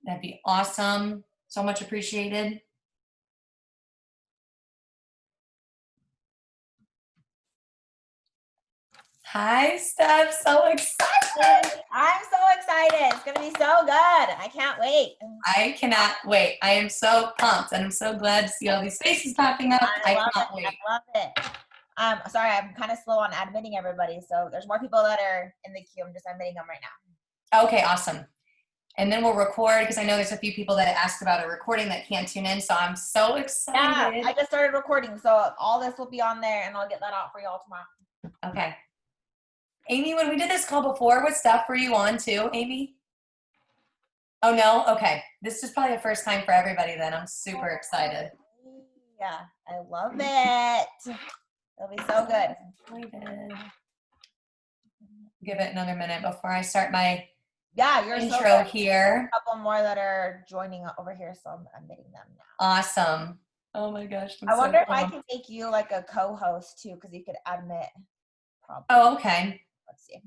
That'd be awesome. So much appreciated. Hi, Steph. So excited. I'm so excited. It's going to be so good. I can't wait. I cannot wait. I am so pumped, and I'm so glad to see all these faces popping up. I cannot wait. I love it. Sorry, I'm kind of slow on admitting everybody. So there's more people that are in the queue. I'm just admitting them right now. Okay, awesome. And then we'll record, because I know there's a few people that asked about a recording that can't tune in, so I'm so excited. Yeah, I just started recording, so all this will be on there, and I'll get that out for y'all tomorrow. Okay. Amy, when we did this call before with Steph, were you on too, Amy? Oh, no? Okay. This is probably the first time for everybody then. I'm super excited. Yeah, I love it. It'll be so good. Give it another minute before I start my you're intro so here. A couple more that are joining over here, so I'm admitting them now. Awesome. Oh my gosh. I wonder if I can make you like a co-host too, because you could admit. Probably. Oh, okay. Let's see.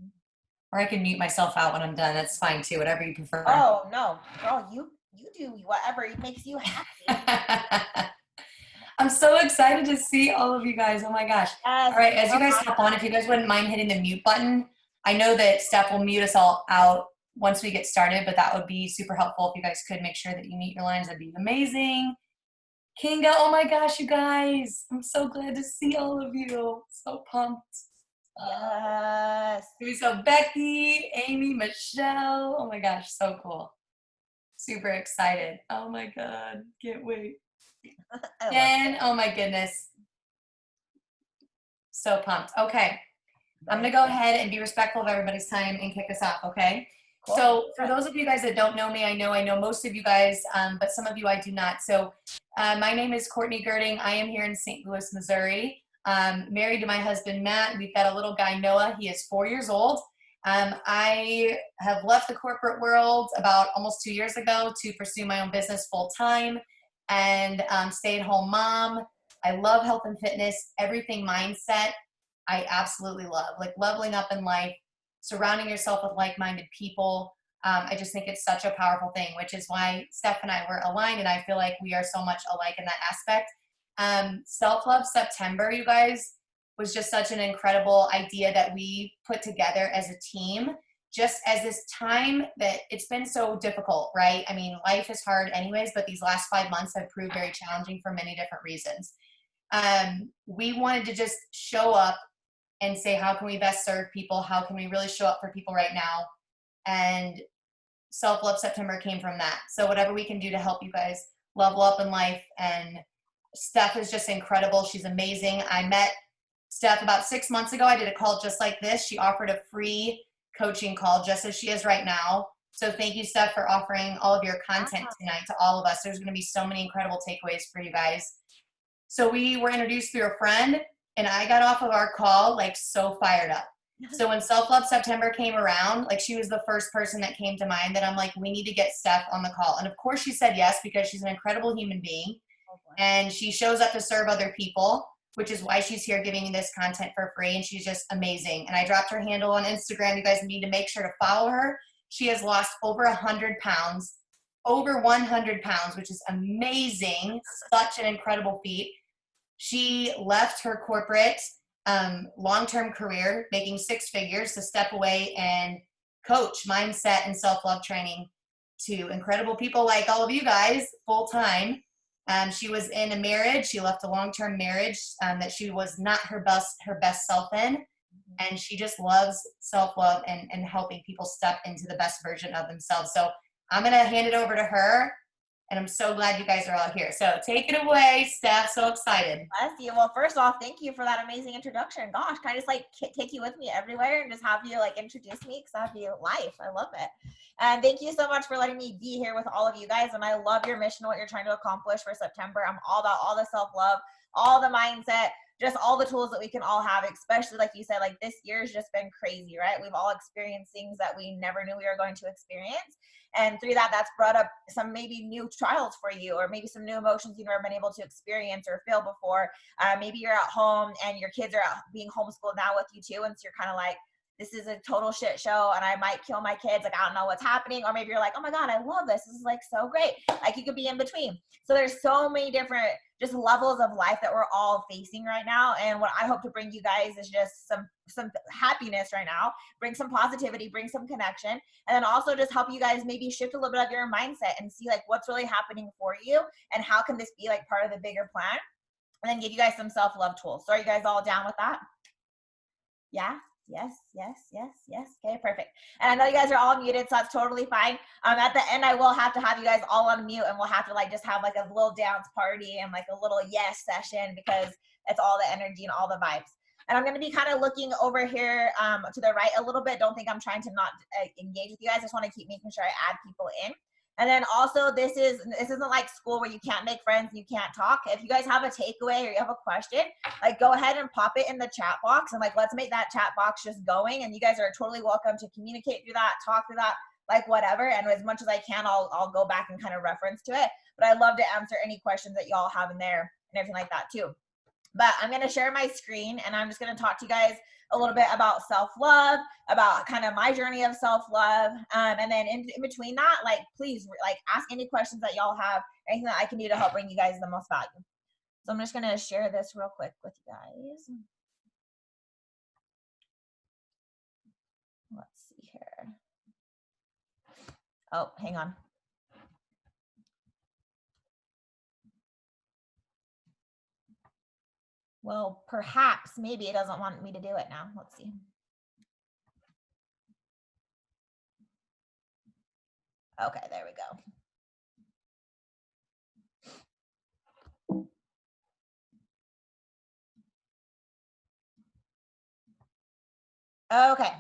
Or I can mute myself out when I'm done. That's fine too. Whatever you prefer. Oh no, girl, you do whatever makes you happy. I'm so excited to see all of you guys. Oh my gosh. Yes, all right, as you guys hop on, if you guys wouldn't mind hitting the mute button. I know that Steph will mute us all out once we get started, but that would be super helpful if you guys could make sure that you mute your lines. That'd be amazing. Kinga, oh my gosh, you guys. I'm so glad to see all of you. So pumped. Yes. So Becky, Amy, Michelle. Oh my gosh, so cool. Super excited. Oh my God, can't wait. Jen, oh my goodness. So pumped. Okay, I'm gonna go ahead and be respectful of everybody's time and kick us off, okay? Cool. So for those of you guys that don't know me, I know most of you guys, but some of you I do not. So my name is Courtney Girding. I am here in St. Louis, Missouri. Married to my husband, Matt. We've got a little guy, Noah. He is 4 years old. I have left the corporate world about almost 2 years ago to pursue my own business full time and stay-at-home mom. I love health and fitness, everything mindset. I absolutely love, like leveling up in life, surrounding yourself with like-minded people. I just think it's such a powerful thing, which is why Steph and I were aligned, and I feel like we are so much alike in that aspect. Self-Love September, you guys, was just such an incredible idea that we put together as a team, just as this time that it's been so difficult, right? I mean, life is hard anyways, but these last 5 months have proved very challenging for many different reasons. We wanted to just show up and say, how can we best serve people? How can we really show up for people right now? And Self-Love September came from that. So whatever we can do to help you guys level up in life. And Steph is just incredible. She's amazing. I met Steph about 6 months ago. I did a call just like this. She offered a free coaching call just as she is right now. So thank you, Steph, for offering all of your content tonight to all of us. There's going to be so many incredible takeaways for you guys. So we were introduced through a friend, and I got off of our call like so fired up. So when Self-Love September came around, like she was the first person that came to mind that I'm like, we need to get Steph on the call. And of course she said yes, because she's an incredible human being. And she shows up to serve other people, which is why she's here giving you this content for free. And she's just amazing. And I dropped her handle on Instagram. You guys need to make sure to follow her. She has lost over 100 pounds, over 100 pounds, which is amazing. Such an incredible feat. She left her corporate long-term career, making 6 figures, to step away and coach mindset and self-love training to incredible people like all of you guys full-time. She was in a marriage. She left a long-term marriage that she was not her best self in. And she just loves self-love and helping people step into the best version of themselves. So I'm going to hand it over to her. And I'm so glad you guys are all here. So take it away, Steph. So excited. Bless you. Well, first off, thank you for that amazing introduction. Gosh, can I just like take you with me everywhere and just have you like introduce me? Because that'd be life. I love it. And thank you so much for letting me be here with all of you guys. And I love your mission, what you're trying to accomplish for September. I'm all about all the self-love, all the mindset, just all the tools that we can all have, especially like you said, like this year has just been crazy, right? We've all experienced things that we never knew we were going to experience. And through that, that's brought up some maybe new trials for you, or maybe some new emotions you've never been able to experience or feel before. Maybe you're at home and your kids are out being homeschooled now with you too. And so you're kind of like, this is a total shit show and I might kill my kids. Like, I don't know what's happening. Or maybe you're like, oh my God, I love this. This is like so great. Like, you could be in between. So there's so many different just levels of life that we're all facing right now. And what I hope to bring you guys is just some happiness right now, bring some positivity, bring some connection, and then also just help you guys maybe shift a little bit of your mindset and see like what's really happening for you and how can this be like part of the bigger plan, and then give you guys some self-love tools. So are you guys all down with that? Yeah. Yes. Okay, perfect. And I know you guys are all muted, so that's totally fine. At the end, I will have to have you guys all on mute, and we'll have to like just have like a little dance party and like a little yes session, because it's all the energy and all the vibes. And I'm going to be kind of looking over here to the right a little bit. Don't think I'm trying to not engage with you guys. I just want to keep making sure I add people in. And then also, this isn't like school where you can't make friends and you can't talk. If you guys have a takeaway or you have a question, like go ahead and pop it in the chat box, and like let's make that chat box just going. And you guys are totally welcome to communicate through that, talk through that, like whatever. And as much as I can, I'll go back and kind of reference to it. But I love to answer any questions that y'all have in there and everything like that too. But I'm going to share my screen, and I'm just going to talk to you guys a little bit about self-love, about kind of my journey of self-love. And then in between that, like, please like ask any questions that y'all have, anything that I can do to help bring you guys the most value. So I'm just going to share this real quick with you guys. Let's see here. Oh, hang on. Well, perhaps, maybe it doesn't want me to do it now. Let's see. Okay, there we go. Okay.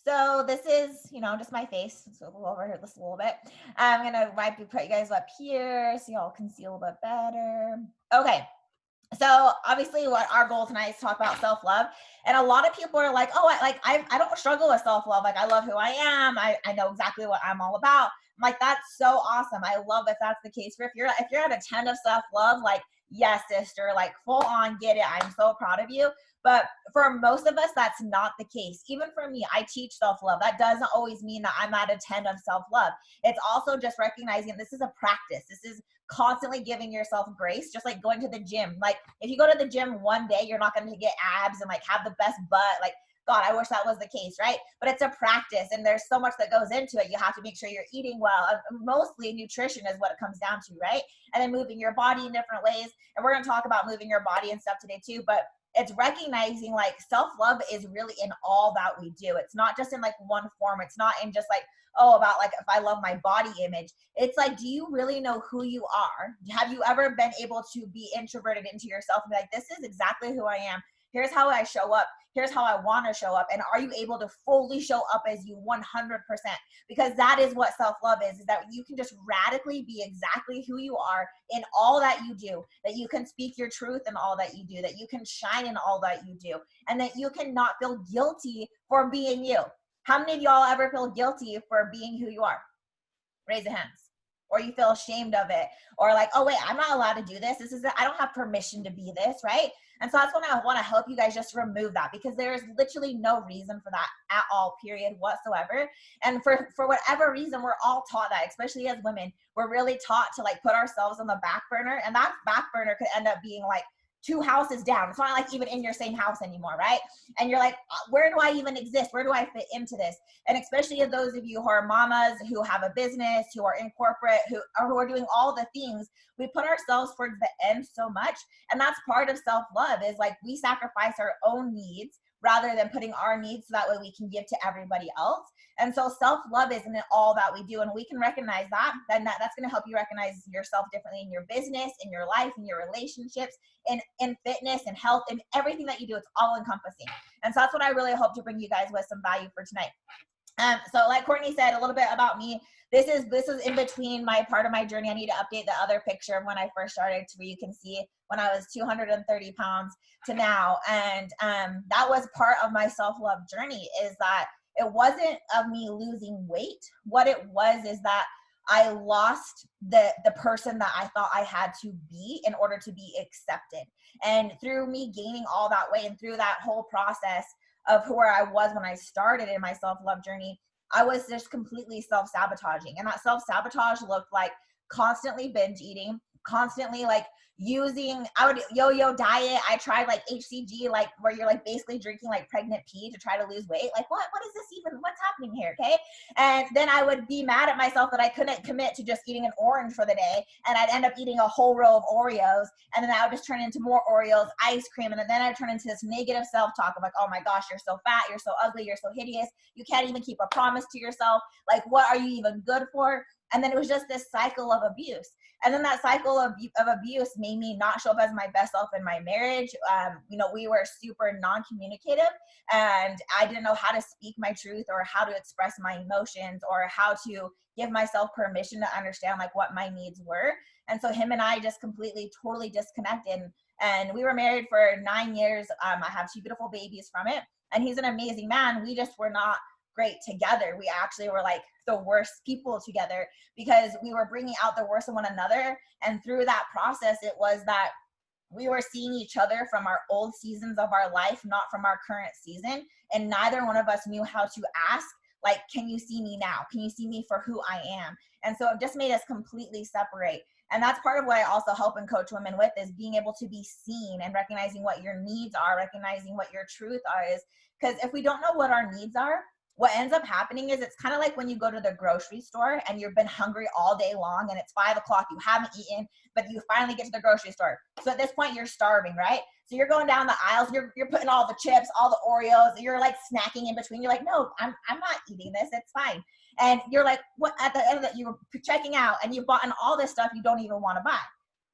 So this is, just my face. So we'll go over here just a little bit. I'm going to put you guys up here so y'all can see a little bit better. Okay. So obviously what our goal tonight is to talk about self-love. And a lot of people are like, oh, I don't struggle with self-love. Like, I love who I am. I know exactly what I'm all about. I'm like, that's so awesome. I love if that's the case. If you're at a 10 of self-love, like, yes, sister, like full on get it. I'm so proud of you. But for most of us, that's not the case. Even for me, I teach self-love. That doesn't always mean that I'm at a 10 of self-love. It's also just recognizing this is a practice. This is constantly giving yourself grace, just like going to the gym. Like, if you go to the gym one day, you're not going to get abs and like have the best butt. Like, God, I wish that was the case, right? But it's a practice, and there's so much that goes into it. You have to make sure you're eating well. Mostly nutrition is what it comes down to, right? And then moving your body in different ways. And we're going to talk about moving your body and stuff today too. But it's recognizing like self-love is really in all that we do. It's not just in like one form. It's not in just like, oh, about like if I love my body image. It's like, do you really know who you are? Have you ever been able to be introverted into yourself and be like, this is exactly who I am. Here's how I show up. Here's how I want to show up. And are you able to fully show up as you 100%? Because that is what self-love is that you can just radically be exactly who you are in all that you do, that you can speak your truth in all that you do, that you can shine in all that you do, and that you cannot feel guilty for being you. How many of y'all ever feel guilty for being who you are? Raise your hands. Or you feel ashamed of it, or like, oh wait, I'm not allowed to do this. I don't have permission to be this, right? And so that's what I want to help you guys just remove that, because there is literally no reason for that at all, period, whatsoever. And for whatever reason, we're all taught that, especially as women, we're really taught to like put ourselves on the back burner, and that back burner could end up being like 2 houses down. It's not like even in your same house anymore, right? And you're like, where do I even exist? Where do I fit into this? And especially if those of you who are mamas, who have a business, who are in corporate, who are doing all the things, we put ourselves towards the end so much. And that's part of self-love, is like we sacrifice our own needs rather than putting our needs so that way we can give to everybody else. And so self-love isn't all that we do. And we can recognize that, then that's going to help you recognize yourself differently in your business, in your life, in your relationships, in fitness and health, and everything that you do. It's all encompassing. And so that's what I really hope to bring you guys with some value for tonight. So like Courtney said, a little bit about me. This is in between my part of my journey. I need to update the other picture of when I first started to where you can see when I was 230 pounds to now. And that was part of my self-love journey, is that it wasn't of me losing weight. What it was is that I lost the person that I thought I had to be in order to be accepted. And through me gaining all that weight and through that whole process, of where I was when I started in my self-love journey, I was just completely self-sabotaging. And that self-sabotage looked like constantly binge eating, constantly like using, I would yo-yo diet. I tried like HCG, like where you're like basically drinking like pregnant pee to try to lose weight. Like what is this even, what's happening here? Okay. And then I would be mad at myself that I couldn't commit to just eating an orange for the day. And I'd end up eating a whole row of Oreos. And then I would just turn into more Oreos, ice cream. And then I'd turn into this negative self-talk of like, oh my gosh, you're so fat, you're so ugly, you're so hideous. You can't even keep a promise to yourself. Like, what are you even good for? And then it was just this cycle of abuse. And then that cycle of abuse made me not show up as my best self in my marriage. We were super non-communicative, and I didn't know how to speak my truth or how to express my emotions or how to give myself permission to understand like what my needs were. And so him and I just completely, totally disconnected. And we were married for 9 years. I have 2 beautiful babies from it. And he's an amazing man. We just were not great together. We actually were like the worst people together because we were bringing out the worst in one another. And through that process, it was that we were seeing each other from our old seasons of our life, not from our current season. And neither one of us knew how to ask, like, can you see me now? Can you see me for who I am? And so it just made us completely separate. And that's part of what I also help and coach women with, is being able to be seen and recognizing what your needs are, recognizing what your truth is. Because if we don't know what our needs are, what ends up happening is it's kind of like when you go to the grocery store and you've been hungry all day long and it's 5 o'clock, you haven't eaten, but you finally get to the grocery store. So at this point you're starving, right? So you're going down the aisles, you're putting all the chips, all the Oreos, you're like snacking in between. You're like, no, I'm not eating this. It's fine. And you're like, what? At the end of it, you're checking out and you've bought all this stuff you don't even want to buy.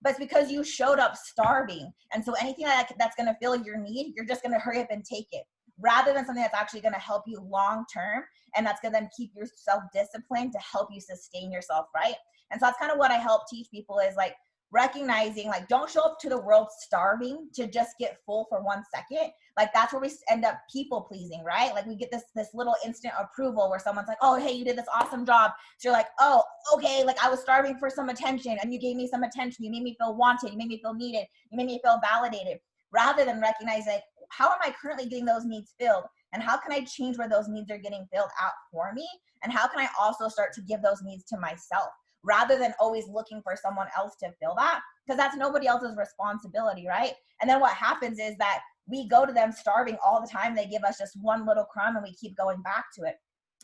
But it's because you showed up starving. And so anything that's going to fill your need, you're just going to hurry up and take it, rather than something that's actually going to help you long term, and that's going to then keep yourself disciplined to help you sustain yourself, right? And so that's kind of what I help teach people, is like recognizing, like, don't show up to the world starving to just get full for 1 second. Like that's where we end up people pleasing, right? Like we get this little instant approval where someone's like, oh, hey, you did this awesome job. So you're like, oh, okay, like I was starving for some attention and you gave me some attention. You made me feel wanted. You made me feel needed. You made me feel validated. Rather than recognizing, like, how am I currently getting those needs filled? And how can I change where those needs are getting filled out for me? And how can I also start to give those needs to myself, rather than always looking for someone else to fill that? Because that's nobody else's responsibility, right? And then what happens is that we go to them starving all the time. They give us just one little crumb and we keep going back to it.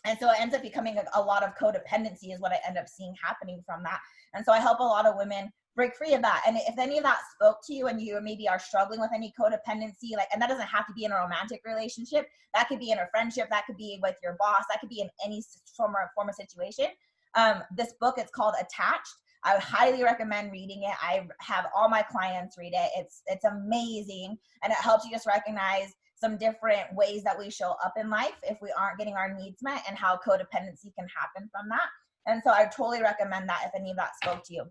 And so it ends up becoming a lot of codependency is what I end up seeing happening from that. And so I help a lot of women break free of that. And if any of that spoke to you and you maybe are struggling with any codependency, like, and that doesn't have to be in a romantic relationship, that could be in a friendship, that could be with your boss, that could be in any form of situation. This book, it's called Attached. I would highly recommend reading it. I have all my clients read it. It's amazing. And it helps you just recognize some different ways that we show up in life if we aren't getting our needs met, and how codependency can happen from that. And so I totally recommend that if any of that spoke to you.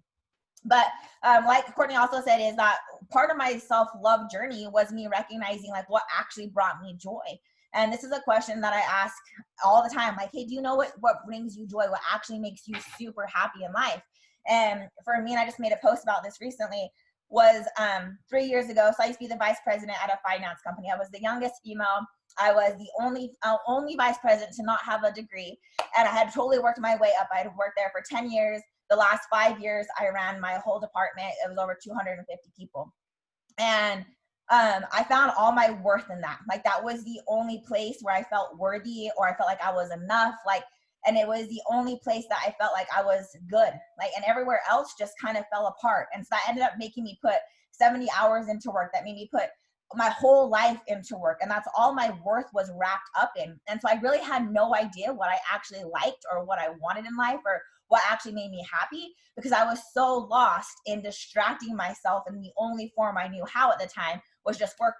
But like Courtney also said, is that part of my self-love journey was me recognizing like what actually brought me joy. And this is a question that I ask all the time. Like, hey, do you know what brings you joy? What actually makes you super happy in life? And for me, and I just made a post about this recently, was 3 years ago. So I used to be the vice president at a finance company. I was the youngest female. I was the only vice president to not have a degree. And I had totally worked my way up. I had worked there for 10 years. The last 5 years, I ran my whole department. It was over 250 people. And I found all my worth in that. Like that was the only place where I felt worthy, or I felt like I was enough. Like, and it was the only place that I felt like I was good. Like, and everywhere else just kind of fell apart. And so that ended up making me put 70 hours into work. That made me put my whole life into work. And that's all my worth was wrapped up in. And so I really had no idea what I actually liked or what I wanted in life or what actually made me happy, because I was so lost in distracting myself. And the only form I knew how at the time was just work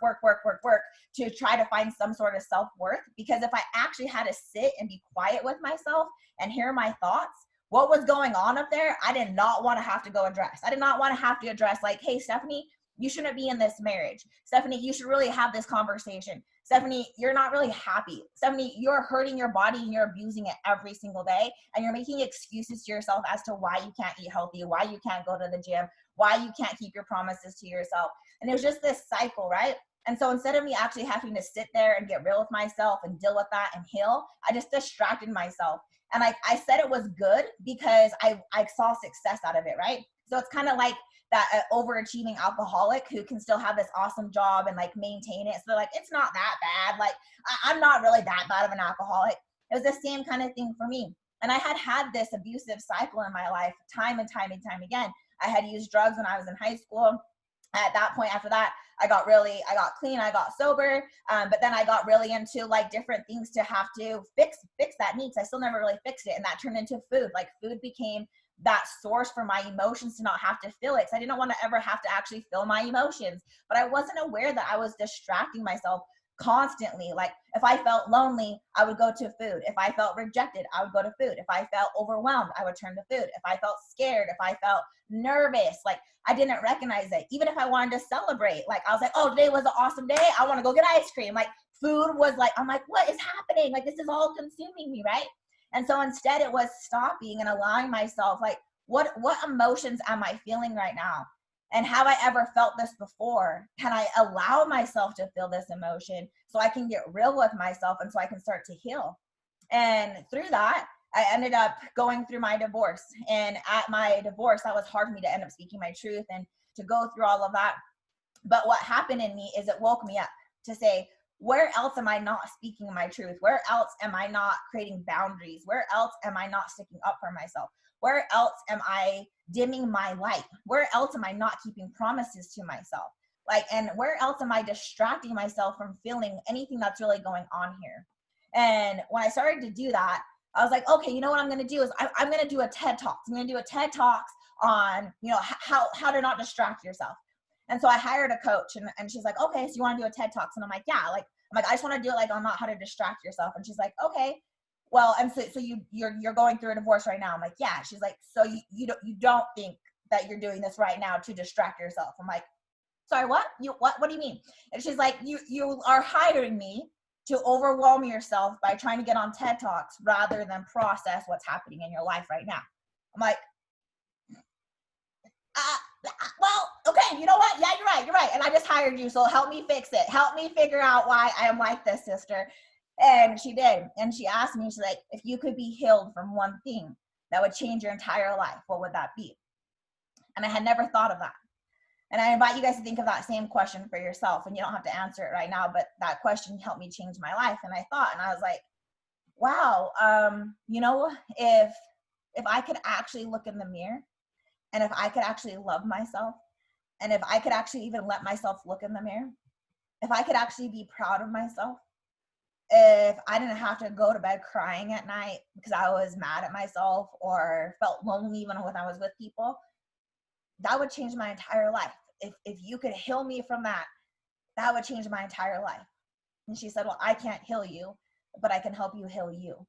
to try to find some sort of self-worth. Because if I actually had to sit and be quiet with myself and hear my thoughts, what was going on up there, I did not want to have to go address. I did not want to have to address like, hey, Stephanie, you shouldn't be in this marriage. Stephanie, you should really have this conversation. Stephanie, you're not really happy. Stephanie, you're hurting your body and you're abusing it every single day. And you're making excuses to yourself as to why you can't eat healthy, why you can't go to the gym, why you can't keep your promises to yourself. And it was just this cycle, right? And so instead of me actually having to sit there and get real with myself and deal with that and heal, I just distracted myself. And I said it was good because I saw success out of it, right? So it's kind of like that overachieving alcoholic who can still have this awesome job and like maintain it. So they're like, it's not that bad. Like I'm not really that bad of an alcoholic. It was the same kind of thing for me. And I had this abusive cycle in my life time and time and time again. I had used drugs when I was in high school. At that point, after that, I got clean, I got sober, but then I got really into like different things to have to fix that need. I still never really fixed it, and that turned into food. Like food became that source for my emotions to not have to feel it. Because I didn't want to ever have to actually feel my emotions, but I wasn't aware that I was distracting myself constantly. Like if I felt lonely, I would go to food. If I felt rejected, I would go to food. If I felt overwhelmed, I would turn to food. If I felt scared, if I felt nervous, like I didn't recognize it. Even if I wanted to celebrate, like I was like, oh, today was an awesome day, I want to go get ice cream. Like food was like, I'm like, what is happening? Like this is all consuming me, right? And so instead it was stopping and allowing myself, like, what emotions am I feeling right now? And have I ever felt this before? Can I allow myself to feel this emotion so I can get real with myself and so I can start to heal? And through that, I ended up going through my divorce. And at my divorce, that was hard for me to end up speaking my truth and to go through all of that. But what happened in me is it woke me up to say, where else am I not speaking my truth? Where else am I not creating boundaries? Where else am I not sticking up for myself? Where else am I dimming my light? Where else am I not keeping promises to myself? Like, and where else am I distracting myself from feeling anything that's really going on here? And when I started to do that, I was like, okay, you know what I'm going to do is I'm going to do a TED Talks. I'm going to do a TED Talks on, you know, how to not distract yourself. And so I hired a coach, and she's like, okay, so you want to do a TED Talks? And I'm like, yeah, like, I just want to do it like on not how to distract yourself. And she's like, okay, well, and so you're going through a divorce right now. I'm like, yeah. She's like, so you don't think that you're doing this right now to distract yourself? I'm like, sorry, what? What do you mean? And she's like, you are hiring me to overwhelm yourself by trying to get on TED Talks rather than process what's happening in your life right now. I'm like, well, okay, you know what? Yeah, you're right. And I just hired you, so help me fix it. Help me figure out why I am like this, sister. And she did. And she asked me, she's like, if you could be healed from one thing that would change your entire life, what would that be? And I had never thought of that. And I invite you guys to think of that same question for yourself. And you don't have to answer it right now, but that question helped me change my life. And I thought, and I was like, wow, you know, if I could actually look in the mirror, and if I could actually love myself, and if I could actually even let myself look in the mirror, if I could actually be proud of myself, if I didn't have to go to bed crying at night because I was mad at myself or felt lonely even when I was with people, that would change my entire life. If you could heal me from that, that would change my entire life. And she said, well, I can't heal you, but I can help you heal you.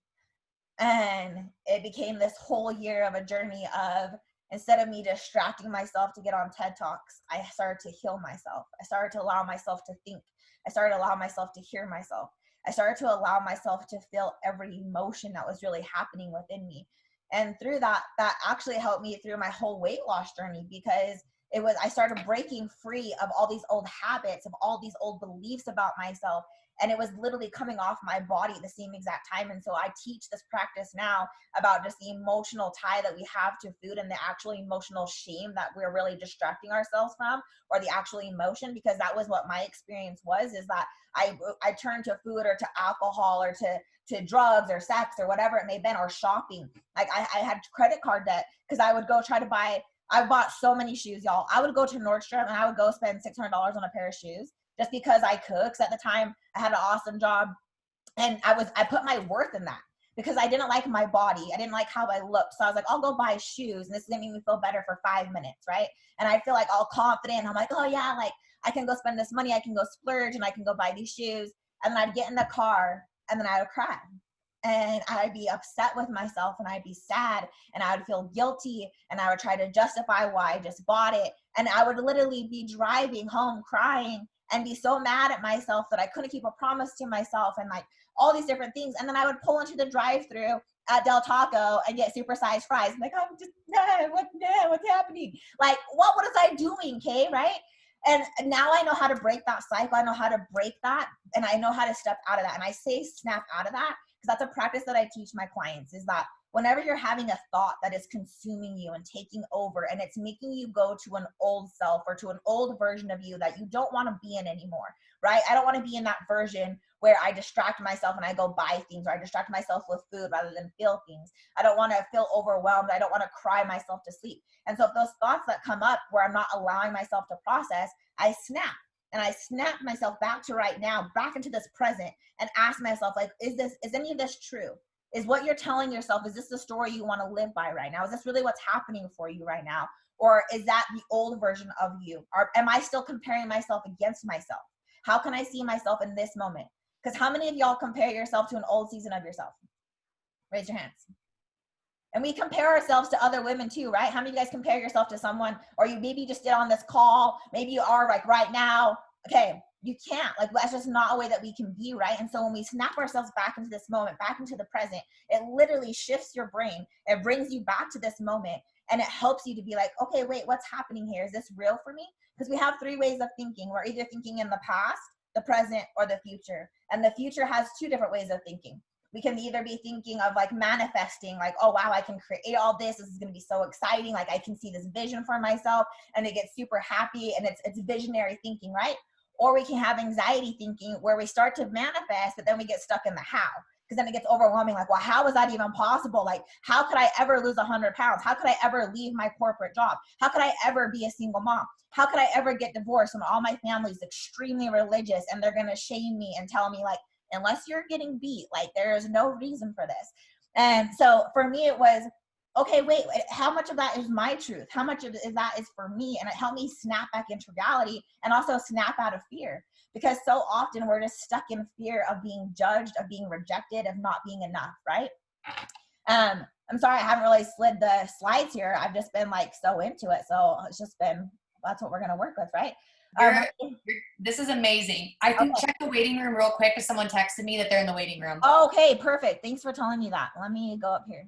And it became this whole year of a journey of, instead of me distracting myself to get on TED Talks, I started to heal myself. I started to allow myself to think. I started to allow myself to hear myself. I started to allow myself to feel every emotion that was really happening within me. And through that actually helped me through my whole weight loss journey, because I started breaking free of all these old habits, of all these old beliefs about myself. And it was literally coming off my body at the same exact time. And so I teach this practice now about just the emotional tie that we have to food and the actual emotional shame that we're really distracting ourselves from, or the actual emotion, because that was what my experience was, is that I turned to food or to alcohol or to drugs or sex or whatever it may have been, or shopping. Like I had credit card debt because I would go try to buy, I bought so many shoes, y'all. I would go to Nordstrom and I would go spend $600 on a pair of shoes just because I could. Because at the time I had an awesome job, and I put my worth in that because I didn't like my body. I didn't like how I looked. So I was like, I'll go buy shoes and this is gonna make me feel better for 5 minutes, right? And I feel like all confident. I'm like, oh yeah, like I can go spend this money, I can go splurge, and I can go buy these shoes. And then I'd get in the car and then I would cry. And I'd be upset with myself, and I'd be sad, and I would feel guilty, and I would try to justify why I just bought it. And I would literally be driving home crying and be so mad at myself that I couldn't keep a promise to myself, and like all these different things. And then I would pull into the drive-thru at Del Taco and get supersized fries. I'm like, I'm just, what's happening? Like, what was I doing, Kay, right? And now I know how to break that cycle. I know how to break that, and I know how to step out of that. And I say snap out of that because that's a practice that I teach my clients, is that whenever you're having a thought that is consuming you and taking over, and it's making you go to an old self or to an old version of you that you don't want to be in anymore, right? I don't want to be in that version where I distract myself and I go buy things, or I distract myself with food rather than feel things. I don't want to feel overwhelmed. I don't want to cry myself to sleep. And so if those thoughts that come up where I'm not allowing myself to process, I snap. And I snap myself back to right now, back into this present, and ask myself, like, is any of this true? Is what you're telling yourself, is this the story you want to live by right now? Is this really what's happening for you right now? Or is that the old version of you? Or am I still comparing myself against myself? How can I see myself in this moment? Because how many of y'all compare yourself to an old season of yourself? Raise your hands. And we compare ourselves to other women too, right? How many of you guys compare yourself to someone, or you maybe just did on this call, maybe you are like right now. Okay, you can't, like, that's just not a way that we can be, right? And so when we snap ourselves back into this moment, back into the present, it literally shifts your brain. It brings you back to this moment, and it helps you to be like, okay, wait, what's happening here? Is this real for me? Because we have three ways of thinking. We're either thinking in the past, the present, or the future. And the future has two different ways of thinking. We can either be thinking of like manifesting, like, oh, wow, I can create all this. This is going to be so exciting. Like, I can see this vision for myself, and they get super happy, and it's visionary thinking, right? Or we can have anxiety thinking, where we start to manifest, but then we get stuck in the how, because then it gets overwhelming. Like, well, how is that even possible? Like, how could I ever lose 100 pounds? How could I ever leave my corporate job? How could I ever be a single mom? How could I ever get divorced when all my family is extremely religious, and they're going to shame me and tell me, like, unless you're getting beat, like, there is no reason for this. And so for me, it was, okay, wait, how much of that is my truth? How much of that is for me? And it helped me snap back into reality, and also snap out of fear. Because so often we're just stuck in fear of being judged, of being rejected, of not being enough, right? I'm sorry, I haven't really slid the slides here. I've just been like so into it. So it's just been, that's what we're going to work with, right? This is amazing. I can check the waiting room real quick if someone texted me that they're in the waiting room. Okay, perfect. Thanks for telling me that. Let me go up here.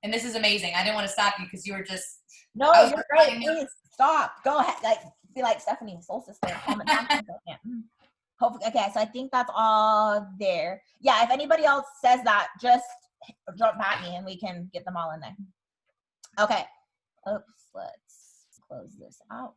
And this is amazing. I didn't want to stop you because you were just. No, you're great. Please stop. Go ahead. Like, be like Stephanie, soul sister. Hopefully, okay. So I think that's all there. Yeah. If anybody else says that, just drop at me and we can get them all in there. Okay. Oops. Let's close this out.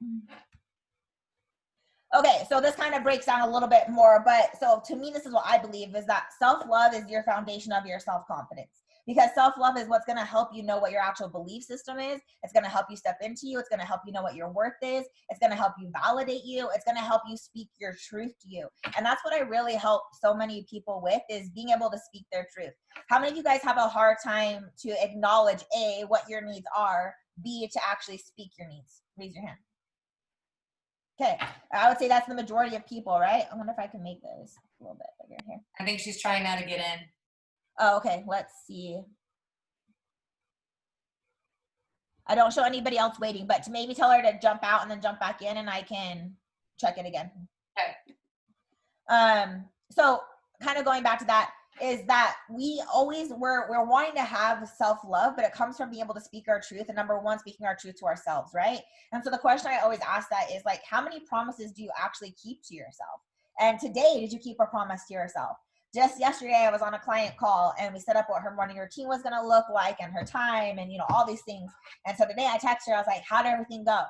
Okay, so this kind of breaks down a little bit more, but so to me, this is what I believe, is that self-love is your foundation of your self-confidence. Because self-love is what's going to help you know what your actual belief system is. It's going to help you step into you. It's going to help you know what your worth is. It's going to help you validate you. It's going to help you speak your truth to you. And that's what I really help so many people with, is being able to speak their truth. How many of you guys have a hard time to acknowledge, A, what your needs are, B, to actually speak your needs? Raise your hand. Okay, I would say that's the majority of people, right? I wonder if I can make this a little bit bigger here. I think she's trying now to get in. Oh, okay, let's see. I don't show anybody else waiting, but to maybe tell her to jump out and then jump back in, and I can check it again. Okay. So kind of going back to that, is that we're wanting to have self-love, but it comes from being able to speak our truth. And number one, speaking our truth to ourselves, right? And so the question I always ask that is, like, how many promises do you actually keep to yourself? And today, did you keep a promise to yourself? Just yesterday, I was on a client call, and we set up what her morning routine was going to look like, and her time, and, you know, all these things. And so today I texted her, I was like, how did everything go?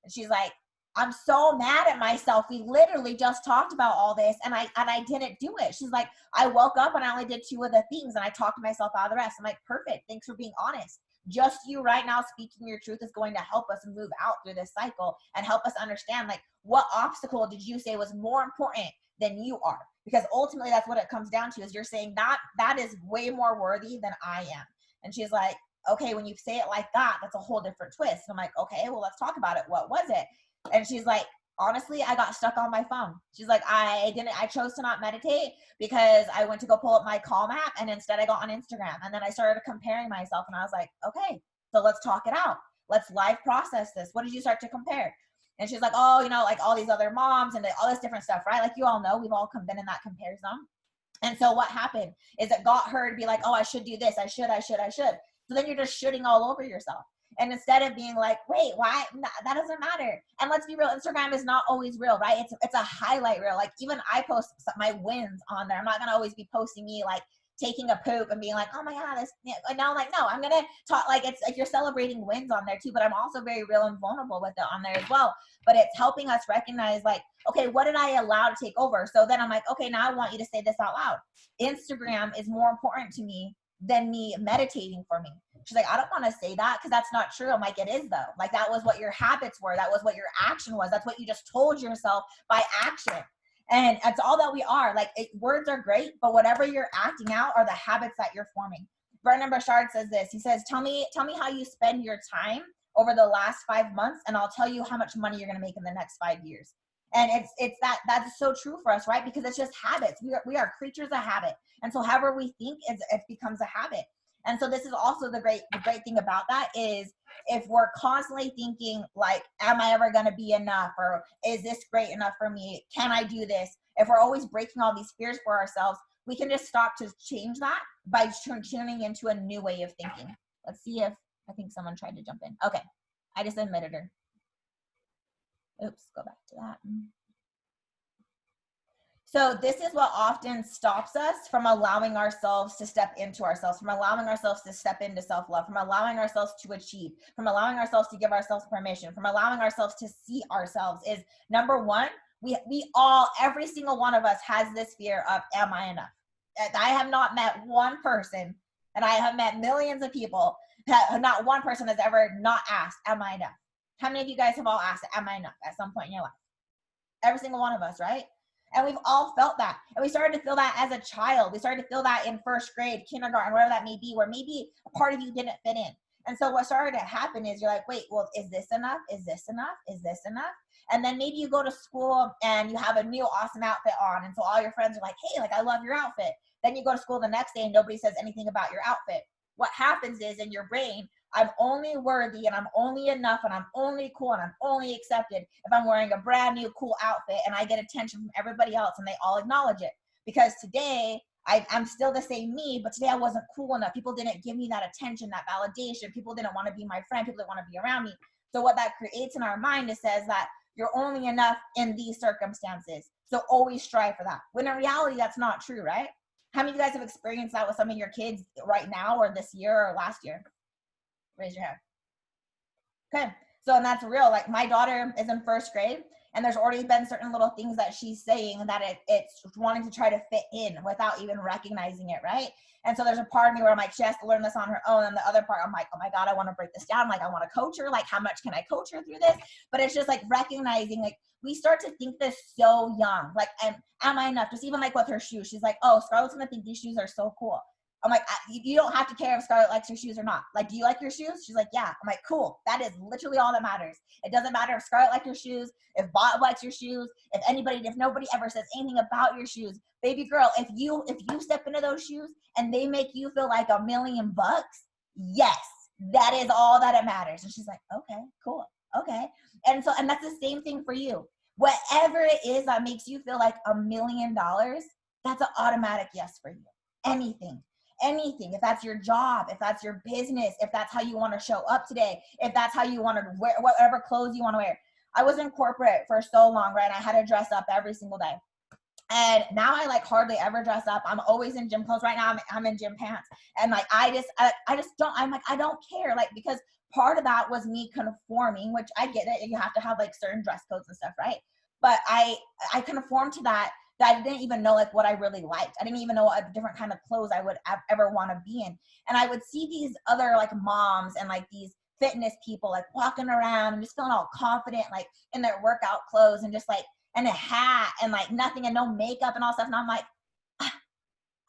And she's like, I'm so mad at myself. We literally just talked about all this, and I didn't do it. She's like, I woke up and I only did 2 of the things, and I talked myself out of the rest. I'm like, perfect. Thanks for being honest. Just you right now speaking your truth is going to help us move out through this cycle and help us understand, like, what obstacle did you say was more important than you are? Because ultimately that's what it comes down to, is you're saying that is way more worthy than I am. And she's like, okay, when you say it like that, that's a whole different twist. And I'm like, okay, well, let's talk about it. What was it? And she's like, honestly, I got stuck on my phone. She's like, I chose to not meditate because I went to go pull up my Calm app, and instead I got on Instagram. And then I started comparing myself, and I was like, okay, so let's talk it out. Let's live process this. What did you start to compare? And she's like, oh, you know, like all these other moms and all this different stuff, right? Like, you all know, we've all been in that comparison. And so what happened is it got her to be like, oh, I should do this. I should. So then you're just shooting all over yourself. And instead of being like, wait, why? That doesn't matter. And let's be real, Instagram is not always real, right? It's a highlight reel. Like even I post my wins on there. I'm not gonna always be posting me like taking a poop and being like, oh my God, this, and now like, no, I'm gonna talk like it's like you're celebrating wins on there too, but I'm also very real and vulnerable with it on there as well. But it's helping us recognize like, okay, what did I allow to take over? So then I'm like, okay, now I want you to say this out loud. Instagram is more important to me than me meditating for me. She's like, I don't want to say that because that's not true. I'm like, it is though. Like that was what your habits were. That was what your action was. That's what you just told yourself by action. And that's all that we are. Like words are great, but whatever you're acting out are the habits that you're forming. Vernon Burchard says this. He says, tell me how you spend your time over the last 5 months, and I'll tell you how much money you're going to make in the next 5 years. And that's so true for us, right? Because it's just habits. We are creatures of habit. And so however we think, it becomes a habit. And so this is also the great thing about that is if we're constantly thinking like, am I ever going to be enough? Or is this great enough for me? Can I do this? If we're always breaking all these fears for ourselves, we can just stop to change that by tuning into a new way of thinking. Let's see if, I think someone tried to jump in. Okay. I just admitted her. Oops, go back to that. So this is what often stops us from allowing ourselves to step into ourselves, from allowing ourselves to step into self-love, from allowing ourselves to achieve, from allowing ourselves to give ourselves permission, from allowing ourselves to see ourselves is number one, we all, every single one of us has this fear of, am I enough? I have not met one person, and I have met millions of people, not one person has ever not asked, am I enough? How many of you guys have all asked, am I enough at some point in your life? Every single one of us, right? And we've all felt that. And we started to feel that as a child. We started to feel that in first grade, kindergarten, wherever that may be, where maybe a part of you didn't fit in. And so what started to happen is you're like, wait, well, is this enough? Is this enough? Is this enough? And then maybe you go to school and you have a new awesome outfit on. And so all your friends are like, hey, like, I love your outfit. Then you go to school the next day and nobody says anything about your outfit. What happens is in your brain, I'm only worthy and I'm only enough and I'm only cool and I'm only accepted if I'm wearing a brand new cool outfit and I get attention from everybody else and they all acknowledge it. Because today I'm still the same me, but today I wasn't cool enough. People didn't give me that attention, that validation. People didn't want to be my friend. People didn't want to be around me. So what that creates in our mind is says that you're only enough in these circumstances. So always strive for that. When in reality, that's not true, right? How many of you guys have experienced that with some of your kids right now or this year or last year? Raise your hand. Okay. So, and that's real. Like my daughter is in first grade and there's already been certain little things that she's saying that it's wanting to try to fit in without even recognizing it. Right. And so there's a part of me where I'm like, she has to learn this on her own. And the other part, I'm like, oh my God, I want to break this down. Like I want to coach her. Like how much can I coach her through this? But it's just like recognizing, like we start to think this so young, like, am I enough? Just even like with her shoes, she's like, oh, Scarlett's going to think these shoes are so cool. I'm like, you don't have to care if Scarlett likes your shoes or not. Like, do you like your shoes? She's like, yeah. I'm like, cool. That is literally all that matters. It doesn't matter if Scarlett likes your shoes, if Bob likes your shoes, if nobody ever says anything about your shoes. Baby girl, if you step into those shoes and they make you feel like $1 million, yes, that is all that it matters. And she's like, okay, cool. Okay. And that's the same thing for you. Whatever it is that makes you feel like $1 million, that's an automatic yes for you. Anything, if that's your job, if that's your business, if that's how you want to show up today, if that's how you want to wear, whatever clothes you want to wear. I was in corporate for so long, right? I had to dress up every single day. And now I like hardly ever dress up. I'm always in gym clothes. Right now I'm in gym pants. And like, I just don't, I'm like, I don't care. Like, because part of that was me conforming, which I get it. You have to have like certain dress codes and stuff, right? But I conformed to that I didn't even know like what I really liked. I didn't even know what different kind of clothes I would ever want to be in. And I would see these other like moms and like these fitness people like walking around and just feeling all confident, like in their workout clothes and just like, and a hat and like nothing and no makeup and all stuff. And I'm like,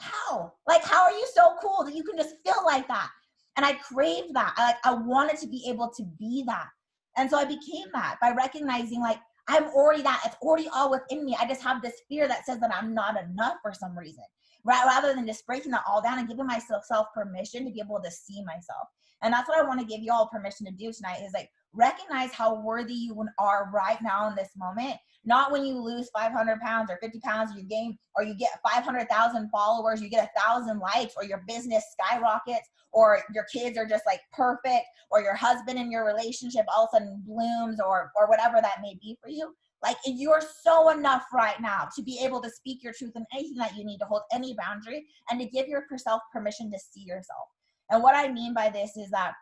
how? Like, how are you so cool that you can just feel like that? And I craved that. I wanted to be able to be that. And so I became that by recognizing like, I'm already that. It's already all within me. I just have this fear that says that I'm not enough for some reason. rather than just breaking that all down and giving myself permission to be able to see myself. And that's what I want to give you all permission to do tonight, is like recognize how worthy you are right now in this moment. Not when you lose 500 pounds or 50 pounds, you gain, or you get 500,000 followers, you get 1,000 likes, or your business skyrockets, or your kids are just like perfect, or your husband in your relationship all of a sudden blooms, or whatever that may be for you. Like, you're so enough right now to be able to speak your truth in anything that you need, to hold any boundary, and to give yourself permission to see yourself. And what I mean by this is that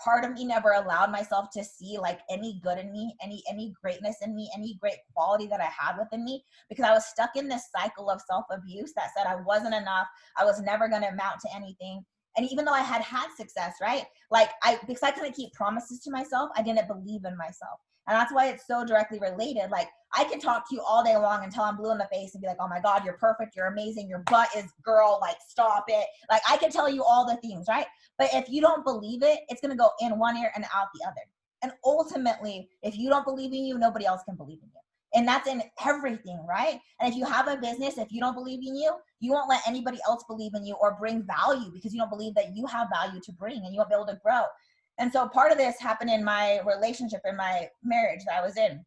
part of me never allowed myself to see like any good in me, any greatness in me, any great quality that I had within me, because I was stuck in this cycle of self-abuse that said I wasn't enough, I was never going to amount to anything. And even though I had success, right? Like because I couldn't keep promises to myself, I didn't believe in myself. And that's why it's so directly related. Like, I can talk to you all day long until I'm blue in the face and be like, oh my God, you're perfect, you're amazing, your butt is, girl, like, stop it. Like, I can tell you all the things, right? But if you don't believe it, it's going to go in one ear and out the other. And ultimately, if you don't believe in you, nobody else can believe in you. And that's in everything, right? And if you have a business, if you don't believe in you, you won't let anybody else believe in you or bring value, because you don't believe that you have value to bring, and you won't be able to grow. And so part of this happened in my relationship, in my marriage that I was in.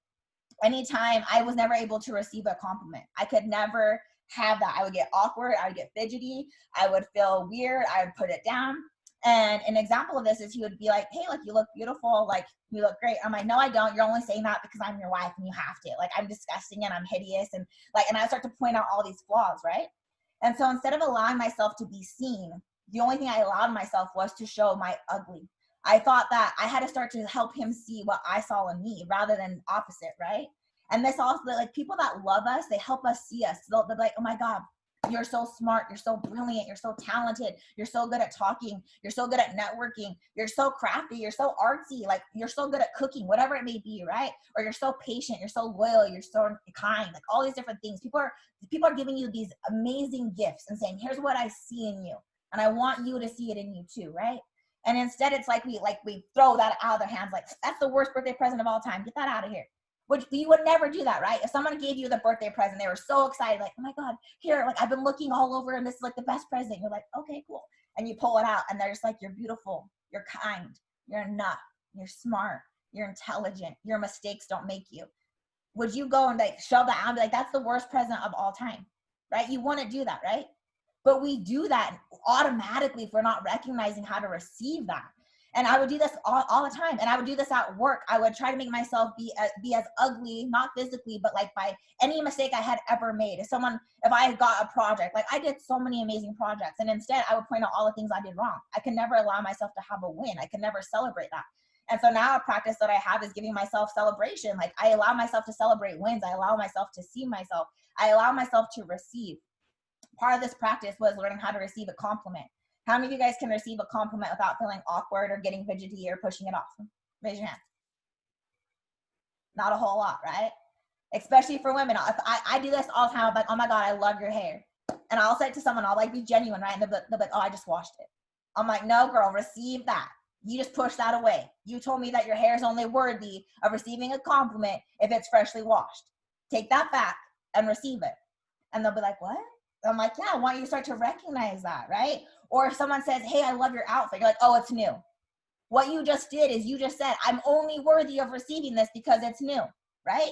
Anytime, I was never able to receive a compliment. I could never have that. I would get awkward. I would get fidgety. I would feel weird. I would put it down. And an example of this is he would be like, hey, like, you look beautiful. Like, you look great. I'm like, no, I don't. You're only saying that because I'm your wife and you have to. Like, I'm disgusting and I'm hideous. And like, and I start to point out all these flaws, right? And so instead of allowing myself to be seen, the only thing I allowed myself was to show my ugly. I thought that I had to start to help him see what I saw in me rather than opposite, right? And this also, like, people that love us, they help us see us. They'll be like, oh my God, you're so smart, you're so brilliant, you're so talented, you're so good at talking, you're so good at networking, you're so crafty, you're so artsy, like, you're so good at cooking, whatever it may be, right? Or you're so patient, you're so loyal, you're so kind, like all these different things. People are giving you these amazing gifts and saying, here's what I see in you, and I want you to see it in you too, right? And instead, it's like we throw that out of their hands, like, that's the worst birthday present of all time, get that out of here. Which you would never do that, right? If someone gave you the birthday present, they were so excited, like, oh my God, here, like, I've been looking all over and this is like the best present. You're like, okay, cool. And you pull it out and they're just like, you're beautiful, you're kind, you're enough, you're smart, you're intelligent, your mistakes don't make you. Would you go and like shove that out and be like, that's the worst present of all time, right? You wouldn't do that, right? But we do that automatically if we're not recognizing how to receive that. And I would do this all the time. And I would do this at work. I would try to make myself be as ugly, not physically, but like by any mistake I had ever made. If I got a project, like I did so many amazing projects, and instead I would point out all the things I did wrong. I could never allow myself to have a win. I could never celebrate that. And so now a practice that I have is giving myself celebration. Like, I allow myself to celebrate wins. I allow myself to see myself. I allow myself to receive. Part of this practice was learning how to receive a compliment. How many of you guys can receive a compliment without feeling awkward or getting fidgety or pushing it off? Raise your hand. Not a whole lot, right? Especially for women. I do this all the time. I'm like, oh my God, I love your hair. And I'll say it to someone, I'll like be genuine, right? And they'll be like, oh, I just washed it. I'm like, no, girl, receive that. You just push that away. You told me that your hair is only worthy of receiving a compliment if it's freshly washed. Take that back and receive it. And they'll be like, what? I'm like, yeah, I want you to start to recognize that, right? Or if someone says, hey, I love your outfit, you're like, oh, it's new. What you just did is you just said, I'm only worthy of receiving this because it's new, right?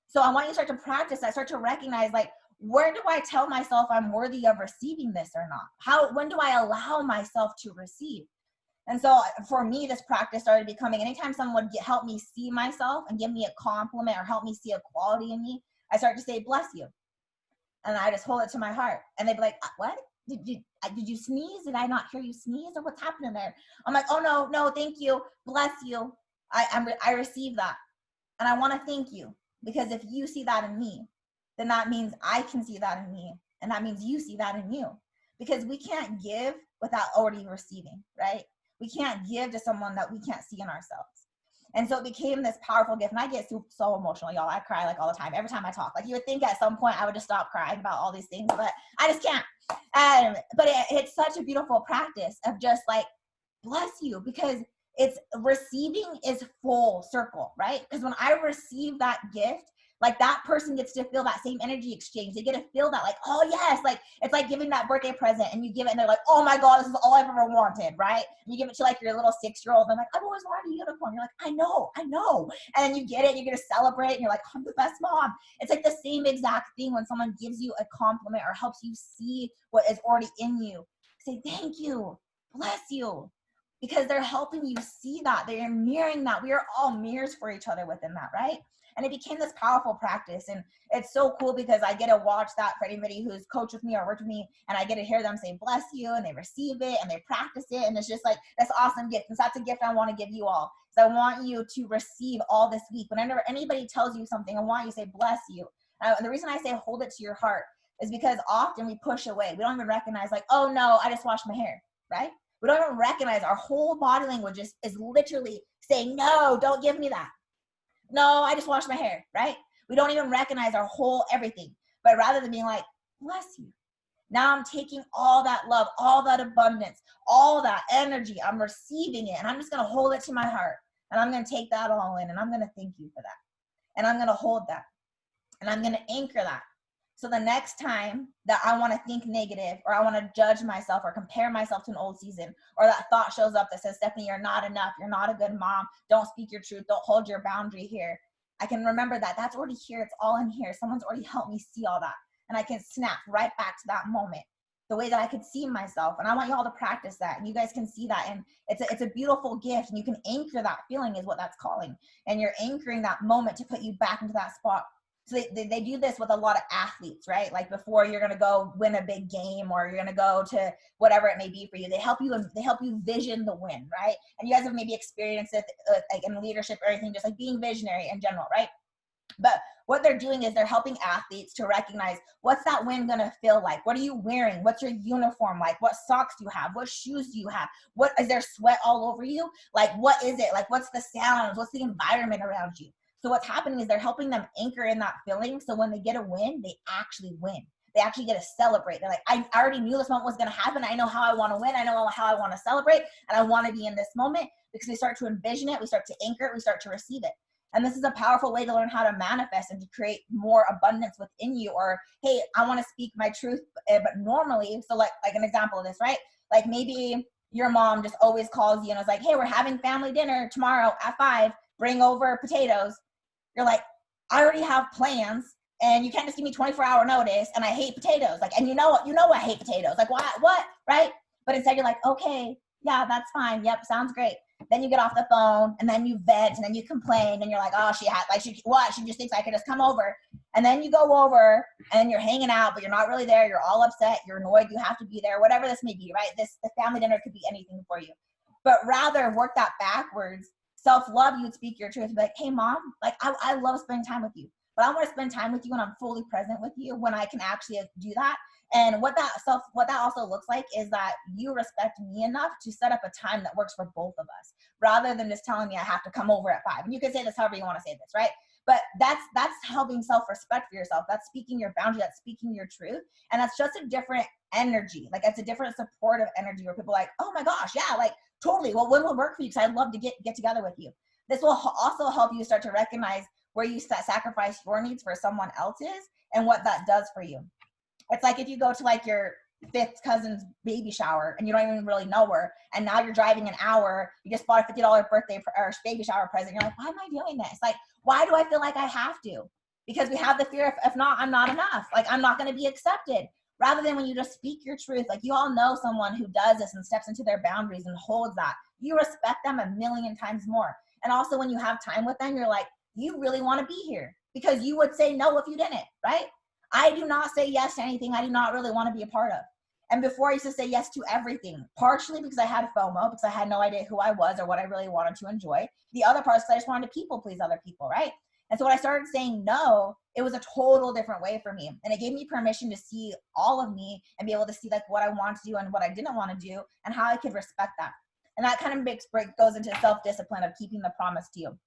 So I want you to start to practice that, start to recognize, like, where do I tell myself I'm worthy of receiving this or not? When do I allow myself to receive? And so for me, this practice started becoming, anytime someone would help me see myself and give me a compliment or help me see a quality in me, I start to say, bless you. And I just hold it to my heart. And they'd be like, what? Did you sneeze? Did I not hear you sneeze? Or what's happening there? I'm like, oh, no, thank you. Bless you. I receive that. And I want to thank you. Because if you see that in me, then that means I can see that in me. And that means you see that in you. Because we can't give without already receiving, right? We can't give to someone that we can't see in ourselves. And so it became this powerful gift. And I get so emotional, y'all. I cry like all the time. Every time I talk, like you would think at some point I would just stop crying about all these things, but I just can't. But it's such a beautiful practice of just like, bless you, because it's receiving is full circle, right? Because when I receive that gift, like that person gets to feel that same energy exchange. They get to feel that like, oh yes, like it's like giving that birthday present and you give it and they're like, oh my God, this is all I've ever wanted, right? And you give it to like your little 6-year-old and they're like, I've always wanted a unicorn. You're like, I know. And then you get it, you're going to celebrate and you're like, I'm the best mom. It's like the same exact thing when someone gives you a compliment or helps you see what is already in you. Say, thank you, bless you. Because they're helping you see that. They're mirroring that. We are all mirrors for each other within that, right? And it became this powerful practice. And it's so cool because I get to watch that for anybody who's coached with me or worked with me. And I get to hear them say, bless you. And they receive it and they practice it. And it's just like, that's awesome gift. And so that's a gift I want to give you all. So I want you to receive all this week. Whenever anybody tells you something, I want you to say, bless you. And the reason I say hold it to your heart is because often we push away. We don't even recognize like, oh no, I just washed my hair, right? We don't even recognize our whole body language is literally saying, no, don't give me that. No, I just washed my hair, right? We don't even recognize our whole everything. But rather than being like, bless you. Now I'm taking all that love, all that abundance, all that energy. I'm receiving it. And I'm just going to hold it to my heart. And I'm going to take that all in. And I'm going to thank you for that. And I'm going to hold that. And I'm going to anchor that. So the next time that I want to think negative or I want to judge myself or compare myself to an old season, or that thought shows up that says, Stephanie, you're not enough. You're not a good mom. Don't speak your truth. Don't hold your boundary here. I can remember that that's already here. It's all in here. Someone's already helped me see all that. And I can snap right back to that moment, the way that I could see myself. And I want you all to practice that. And you guys can see that. And it's a beautiful gift. And you can anchor that feeling is what that's calling. And you're anchoring that moment to put you back into that spot. So they do this with a lot of athletes, right? Like before you're going to go win a big game or you're going to go to whatever it may be for you. They help you vision the win, right? And you guys have maybe experienced it like in leadership or anything, just like being visionary in general, right? But what they're doing is they're helping athletes to recognize what's that win going to feel like? What are you wearing? What's your uniform like? What socks do you have? What shoes do you have? What is there sweat all over you? Like, what is it? Like, what's the sounds? What's the environment around you? So what's happening is they're helping them anchor in that feeling. So when they get a win, they actually win. They actually get to celebrate. They're like, I already knew this moment was going to happen. I know how I want to win. I know how I want to celebrate. And I want to be in this moment because we start to envision it. We start to anchor it. We start to receive it. And this is a powerful way to learn how to manifest and to create more abundance within you. Or, hey, I want to speak my truth, but normally, so like an example of this, right? Like maybe your mom just always calls you and is like, hey, we're having family dinner tomorrow at 5. Bring over potatoes. You're like, I already have plans and you can't just give me 24-hour notice and I hate potatoes. Like, and you know I hate potatoes. Like, what, right? But instead you're like, okay, yeah, that's fine. Yep, sounds great. Then you get off the phone and then you vent and then you complain and you're like, oh, she just thinks I could just come over. And then you go over and you're hanging out, but you're not really there. You're all upset. You're annoyed. You have to be there, whatever this may be, right? The family dinner could be anything for you. But rather work that backwards. Self-love, you would speak your truth and be like, hey mom, like I love spending time with you, but I want to spend time with you when I'm fully present with you, when I can actually do that. And what that also looks like is that you respect me enough to set up a time that works for both of us, rather than just telling me I have to come over at 5. And you can say this however you want to say this, right? But that's having self-respect for yourself. That's speaking your boundary. That's speaking your truth. And that's just a different energy. Like it's a different supportive energy where people are like, oh my gosh, yeah, like totally. Well, when will work for you? Because I'd love to get together with you. This will also help you start to recognize where you sacrifice your needs for someone else's and what that does for you. It's like if you go to like your 5th cousin's baby shower and you don't even really know her, and now you're driving an hour, you just bought a $50 birthday or baby shower present. You're like, why am I doing this? Like, why do I feel like I have to? Because we have the fear of, if not, I'm not enough. Like, I'm not going to be accepted. Rather than when you just speak your truth, like you all know someone who does this and steps into their boundaries and holds that. You respect them a million times more. And also when you have time with them, you're like, you really want to be here because you would say no if you didn't, right? I do not say yes to anything I do not really want to be a part of. And before I used to say yes to everything, partially because I had FOMO, because I had no idea who I was or what I really wanted to enjoy. The other part is I just wanted to people please other people, right? And so when I started saying no, it was a total different way for me. And it gave me permission to see all of me and be able to see like what I wanted to do and what I didn't want to do and how I could respect that. And that kind of goes into self-discipline of keeping the promise to you.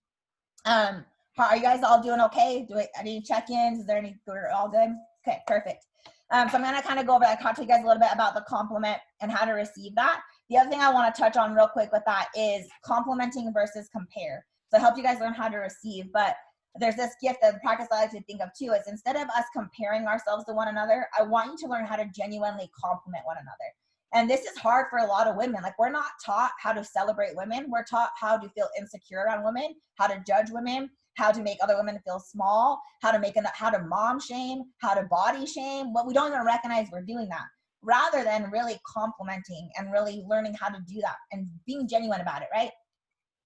Are you guys all doing okay? Any check-ins? Is there any, we're all good? Okay, perfect. So I'm going to kind of go over that, talk to you guys a little bit about the compliment and how to receive that. The other thing I want to touch on real quick with that is complimenting versus compare. So I help you guys learn how to receive. But there's this gift of practice I like to think of too, is instead of us comparing ourselves to one another, I want you to learn how to genuinely compliment one another. And this is hard for a lot of women. Like, we're not taught how to celebrate women. We're taught how to feel insecure around women, how to judge women, how to make other women feel small, how to mom shame, how to body shame. But we don't even recognize we're doing that, rather than really complimenting and really learning how to do that and being genuine about it, right?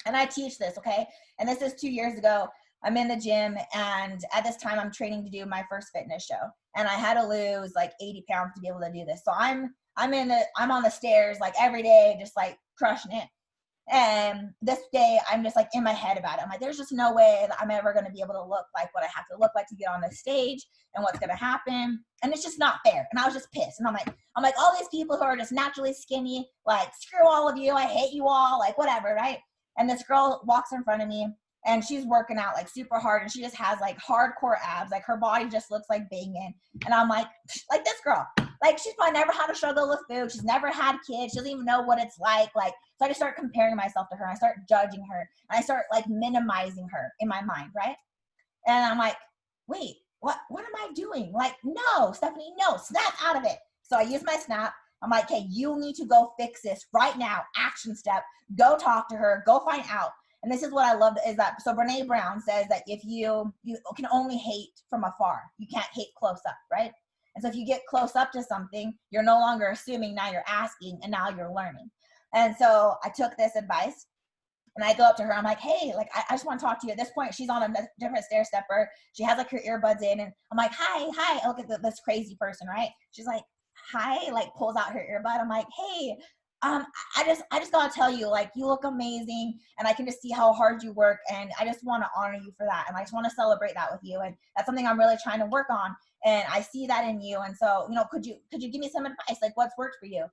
And I teach this, okay? And this is 2 years ago. I'm in the gym, and at this time I'm training to do my first fitness show. And I had to lose like 80 pounds to be able to do this. So I'm on the stairs like every day, just like crushing it. And this day I'm just like in my head about it. I'm like, there's just no way that I'm ever going to be able to look like what I have to look like to get on the stage and what's going to happen. And it's just not fair. And I was just pissed. And I'm like, all these people who are just naturally skinny, like, screw all of you. I hate you all, like, whatever, right? And this girl walks in front of me, and she's working out like super hard, and she just has like hardcore abs. Like, her body just looks like banging. And I'm like this girl, like, she's probably never had a struggle with food. She's never had kids. She doesn't even know what it's like. Like, so I just start comparing myself to her. And I start judging her. And I start like minimizing her in my mind, right? And I'm like, wait, what am I doing? Like, no, Stephanie, no, snap out of it. So I use my snap. I'm like, okay, you need to go fix this right now. Action step. Go talk to her. Go find out. And this is what I love is that, so Brene Brown says that if you can only hate from afar, you can't hate close up, right? And so if you get close up to something, you're no longer assuming, now you're asking, and now you're learning. And so I took this advice, and I go up to her. I'm like, hey, like, I just want to talk to you. At this point, she's on a different stair stepper. She has like her earbuds in, and I'm like, hi. I look at this crazy person, right? She's like, hi, like pulls out her earbud. I'm like, hey, I just gotta tell you, like, you look amazing, and I can just see how hard you work, and I just want to honor you for that, and I just want to celebrate that with you, and that's something I'm really trying to work on, and I see that in you, and so, could you give me some advice, like, what's worked for you?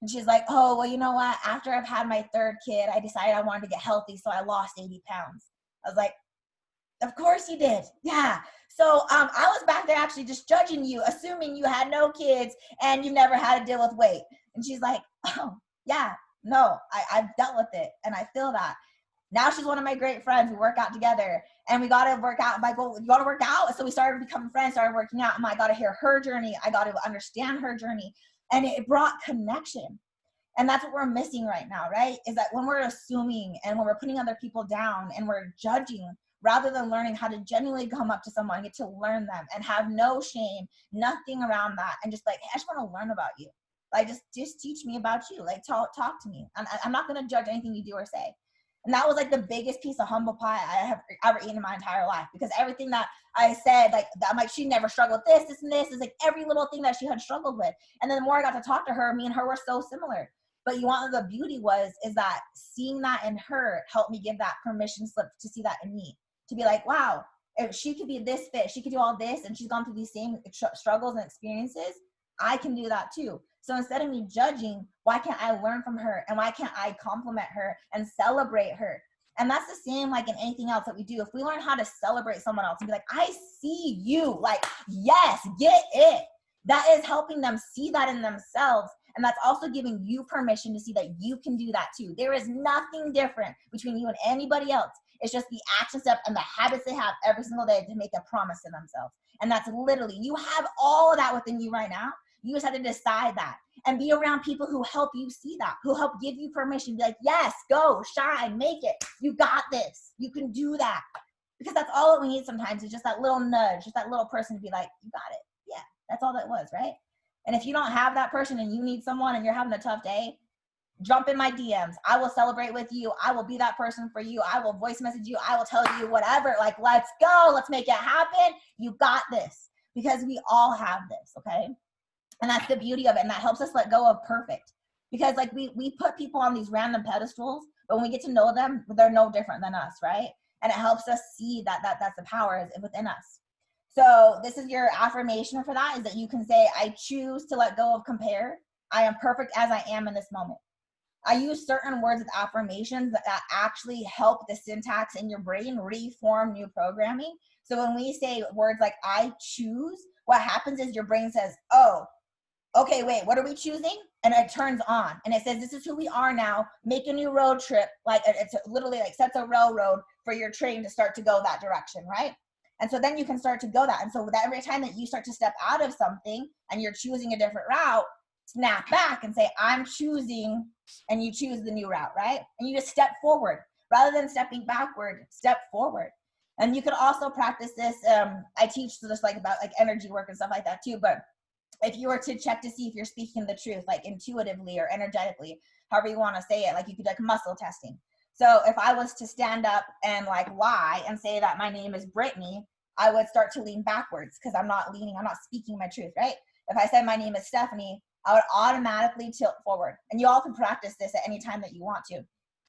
And she's like, oh, well, you know what, after I've had my third kid, I decided I wanted to get healthy, so I lost 80 pounds. I was like, of course you did. Yeah. So I was back there actually just judging you, assuming you had no kids and you never had to deal with weight. And she's like, oh, yeah, no, I've dealt with it, and I feel that. Now she's one of my great friends. We work out together, and we got to work out. I'm like, well, you got to work out. So we started becoming friends, started working out. I got to hear her journey. I got to understand her journey. And it brought connection. And that's what we're missing right now, right? Is that when we're assuming and when we're putting other people down and we're judging, rather than learning how to genuinely come up to someone and get to learn them and have no shame, nothing around that, and just like, hey, I just want to learn about you. Like, just teach me about you. Like, talk to me. I'm not going to judge anything you do or say. And that was like the biggest piece of humble pie I have ever eaten in my entire life, because everything that I said, like, I'm like, she never struggled with this and this, is like every little thing that she had struggled with. And then the more I got to talk to her, me and her were so similar. But you want the beauty is that seeing that in her helped me give that permission slip to see that in me, to be like, wow, if she could be this fit, she could do all this, and she's gone through these same struggles and experiences, I can do that too. So instead of me judging, why can't I learn from her? And why can't I compliment her and celebrate her? And that's the same like in anything else that we do. If we learn how to celebrate someone else and be like, I see you, like, yes, get it. That is helping them see that in themselves. And that's also giving you permission to see that you can do that too. There is nothing different between you and anybody else. It's just the action step and the habits they have every single day to make a promise to themselves. And that's literally, you have all of that within you right now. You just have to decide that and be around people who help you see that, who help give you permission. Be like, yes, go, shine, make it. You got this. You can do that. Because that's all that we need sometimes, is just that little nudge, just that little person to be like, you got it. Yeah, that's all that was, right? And if you don't have that person and you need someone and you're having a tough day, jump in my DMs. I will celebrate with you. I will be that person for you. I will voice message you. I will tell you whatever. Like, let's go. Let's make it happen. You got this. Because we all have this, okay? And that's the beauty of it. And that helps us let go of perfect. Because like we put people on these random pedestals, but when we get to know them, they're no different than us, right? And it helps us see that's the power is within us. So this is your affirmation for that, is that you can say, I choose to let go of compare. I am perfect as I am in this moment. I use certain words with affirmations that actually help the syntax in your brain reform new programming. So when we say words like I choose, what happens is your brain says, oh, okay, wait, what are we choosing? And it turns on and it says, this is who we are now. Make a new road trip. Like it's literally like sets a railroad for your train to start to go that direction, right? And so then you can start to go that. And so that every time that you start to step out of something and you're choosing a different route, snap back and say, I'm choosing, and you choose the new route, right? And you just step forward rather than stepping backward, step forward. And you can also practice this. I teach just like about like energy work and stuff like that too. But if you were to check to see if you're speaking the truth, like intuitively or energetically, however you want to say it, like you could like muscle testing. So if I was to stand up and like lie and say that my name is Brittany, I would start to lean backwards because I'm not speaking my truth, right? If I said my name is Stephanie, I would automatically tilt forward. And you all can practice this at any time that you want to.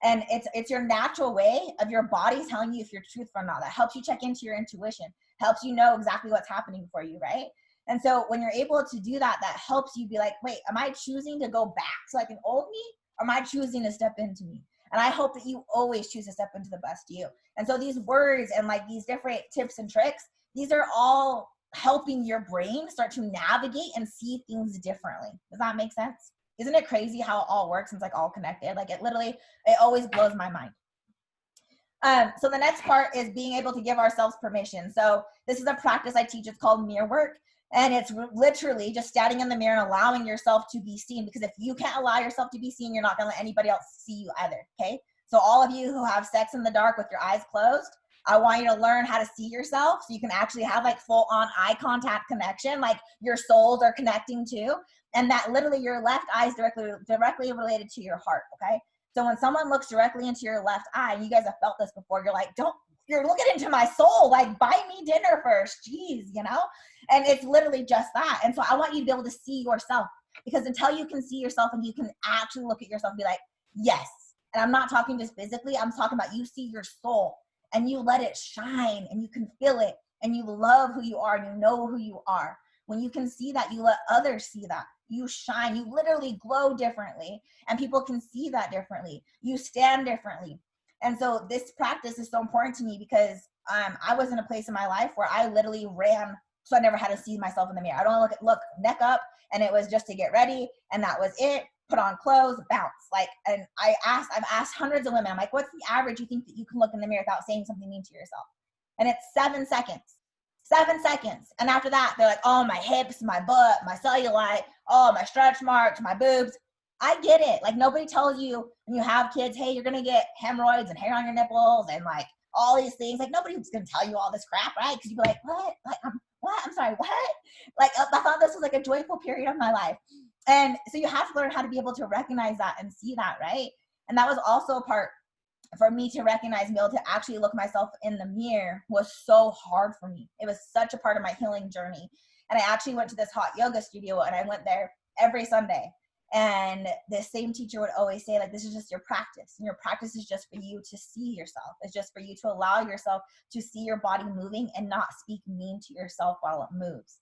And it's your natural way of your body telling you if you're truthful or not. That helps you check into your intuition, helps you know exactly what's happening for you, right? And so when you're able to do that, that helps you be like, wait, am I choosing to go back to like an old me? Or am I choosing to step into me? And I hope that you always choose to step into the best you. And so these words and like these different tips and tricks, these are all helping your brain start to navigate and see things differently. Does that make sense? Isn't it crazy how it all works and it's like all connected? Like it always blows my mind. So the next part is being able to give ourselves permission. So this is a practice I teach. It's called mirror work. And it's literally just standing in the mirror and allowing yourself to be seen. Because if you can't allow yourself to be seen, you're not going to let anybody else see you either. Okay. So all of you who have sex in the dark with your eyes closed, I want you to learn how to see yourself so you can actually have like full on eye contact connection, like your souls are connecting to, and that literally your left eye is directly related to your heart. Okay. So when someone looks directly into your left eye, you guys have felt this before, you're looking into my soul, like buy me dinner first, geez, you know? And it's literally just that. And so I want you to be able to see yourself, because until you can see yourself and you can actually look at yourself and be like, yes. And I'm not talking just physically, I'm talking about you see your soul and you let it shine and you can feel it and you love who you are and you know who you are. When you can see that, you let others see that. You shine, you literally glow differently, and people can see that differently. You stand differently. And so this practice is so important to me because I was in a place in my life where I literally ran, so I never had to see myself in the mirror. I don't look neck up, and it was just to get ready, and that was it. Put on clothes, bounce. And I've asked hundreds of women, I'm like, what's the average you think that you can look in the mirror without saying something mean to yourself? And it's 7 seconds. 7 seconds. And after that, they're like, oh, my hips, my butt, my cellulite, oh, my stretch marks, my boobs. I get it. Like, nobody tells you when you have kids, hey, you're going to get hemorrhoids and hair on your nipples and like all these things. Like, nobody's going to tell you all this crap, right? Because you'd be like, what? Like, what? I'm sorry, what? Like, I thought this was like a joyful period of my life. And so you have to learn how to be able to recognize that and see that, right? And that was also a part for me to recognize, be able to actually look myself in the mirror was so hard for me. It was such a part of my healing journey. And I actually went to this hot yoga studio, and I went there every Sunday. And the same teacher would always say, like, this is just your practice. And your practice is just for you to see yourself. It's just for you to allow yourself to see your body moving and not speak mean to yourself while it moves.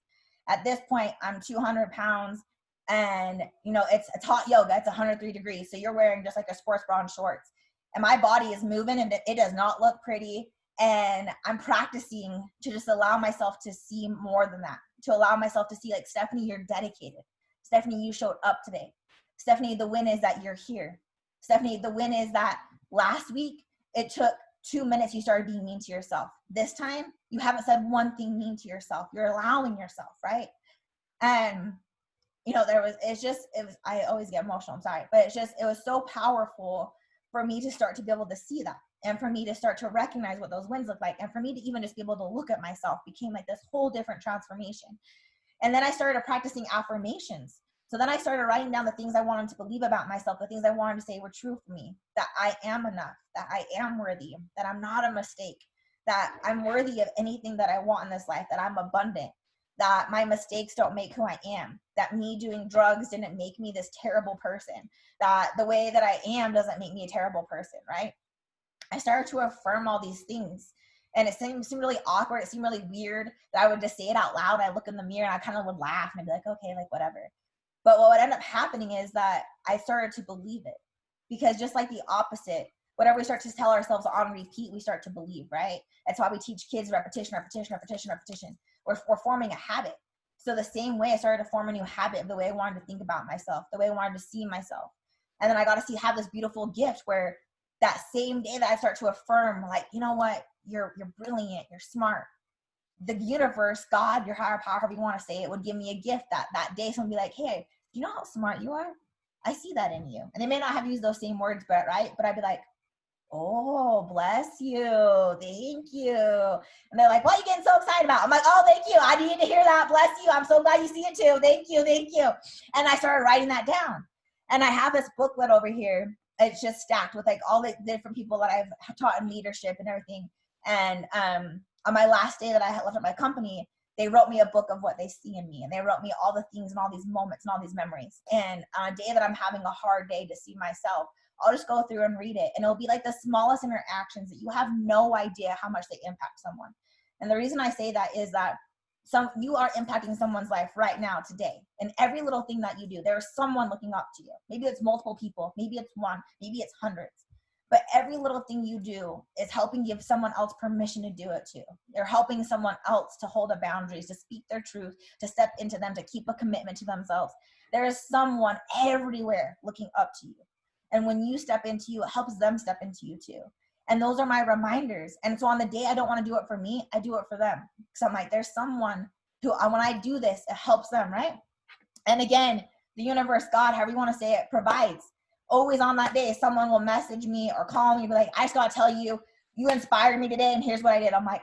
At this point, I'm 200 pounds. And, you know, it's hot yoga. It's 103 degrees. So you're wearing just like a sports bra and shorts. And my body is moving and it does not look pretty. And I'm practicing to just allow myself to see more than that, to allow myself to see, like, Stephanie, you're dedicated. Stephanie, you showed up today. Stephanie, the win is that you're here. Stephanie, the win is that last week it took 2 minutes, you started being mean to yourself. This time you haven't said one thing mean to yourself. You're allowing yourself, right? And you know, I always get emotional, I'm sorry, but it was so powerful for me to start to be able to see that, and for me to start to recognize what those wins look like, and for me to even just be able to look at myself became like this whole different transformation. And then I started practicing affirmations. So then I started writing down the things I wanted to believe about myself, the things I wanted to say were true for me, that I am enough, that I am worthy, that I'm not a mistake, that I'm worthy of anything that I want in this life, that I'm abundant, that my mistakes don't make who I am, that me doing drugs didn't make me this terrible person, that the way that I am doesn't make me a terrible person, right? I started to affirm all these things. And it seemed really awkward. It seemed really weird that I would just say it out loud. I look in the mirror and I kind of would laugh and I'd be like, okay, like whatever. But what would end up happening is that I started to believe it, because just like the opposite, whatever we start to tell ourselves on repeat, we start to believe, right? That's why we teach kids repetition, repetition, repetition, repetition. We're forming a habit. So the same way I started to form a new habit of the way I wanted to think about myself, the way I wanted to see myself. And then I got to have this beautiful gift where that same day that I start to affirm, like, you know what, you're brilliant, you're smart. The universe, God, your higher power, however you want to say it, would give me a gift that day. Someone would be like, hey, do you know how smart you are? I see that in you. And they may not have used those same words, but right. But I'd be like, oh, bless you. Thank you. And they're like, what are you getting so excited about? I'm like, oh, thank you. I needed to hear that. Bless you. I'm so glad you see it too. Thank you. Thank you. And I started writing that down. And I have this booklet over here. It's just stacked with like all the different people that I've taught in leadership and everything. And on my last day that I had left at my company, they wrote me a book of what they see in me. And they wrote me all the things and all these moments and all these memories. And on a day that I'm having a hard day to see myself, I'll just go through and read it. And it'll be like the smallest interactions that you have no idea how much they impact someone. And the reason I say that is that you are impacting someone's life right now, today. And every little thing that you do, there's someone looking up to you. Maybe it's multiple people, maybe it's one, maybe it's hundreds. But every little thing you do is helping give someone else permission to do it too. You're helping someone else to hold the boundaries, to speak their truth, to step into them, to keep a commitment to themselves. There is someone everywhere looking up to you. And when you step into you, it helps them step into you too. And those are my reminders. And so on the day I don't want to do it for me, I do it for them. So I'm like, there's someone who, when I do this, it helps them, right? And again, the universe, God, however you want to say it, provides. Always on that day, someone will message me or call me and be like, I just got to tell you, you inspired me today and here's what I did. I'm like,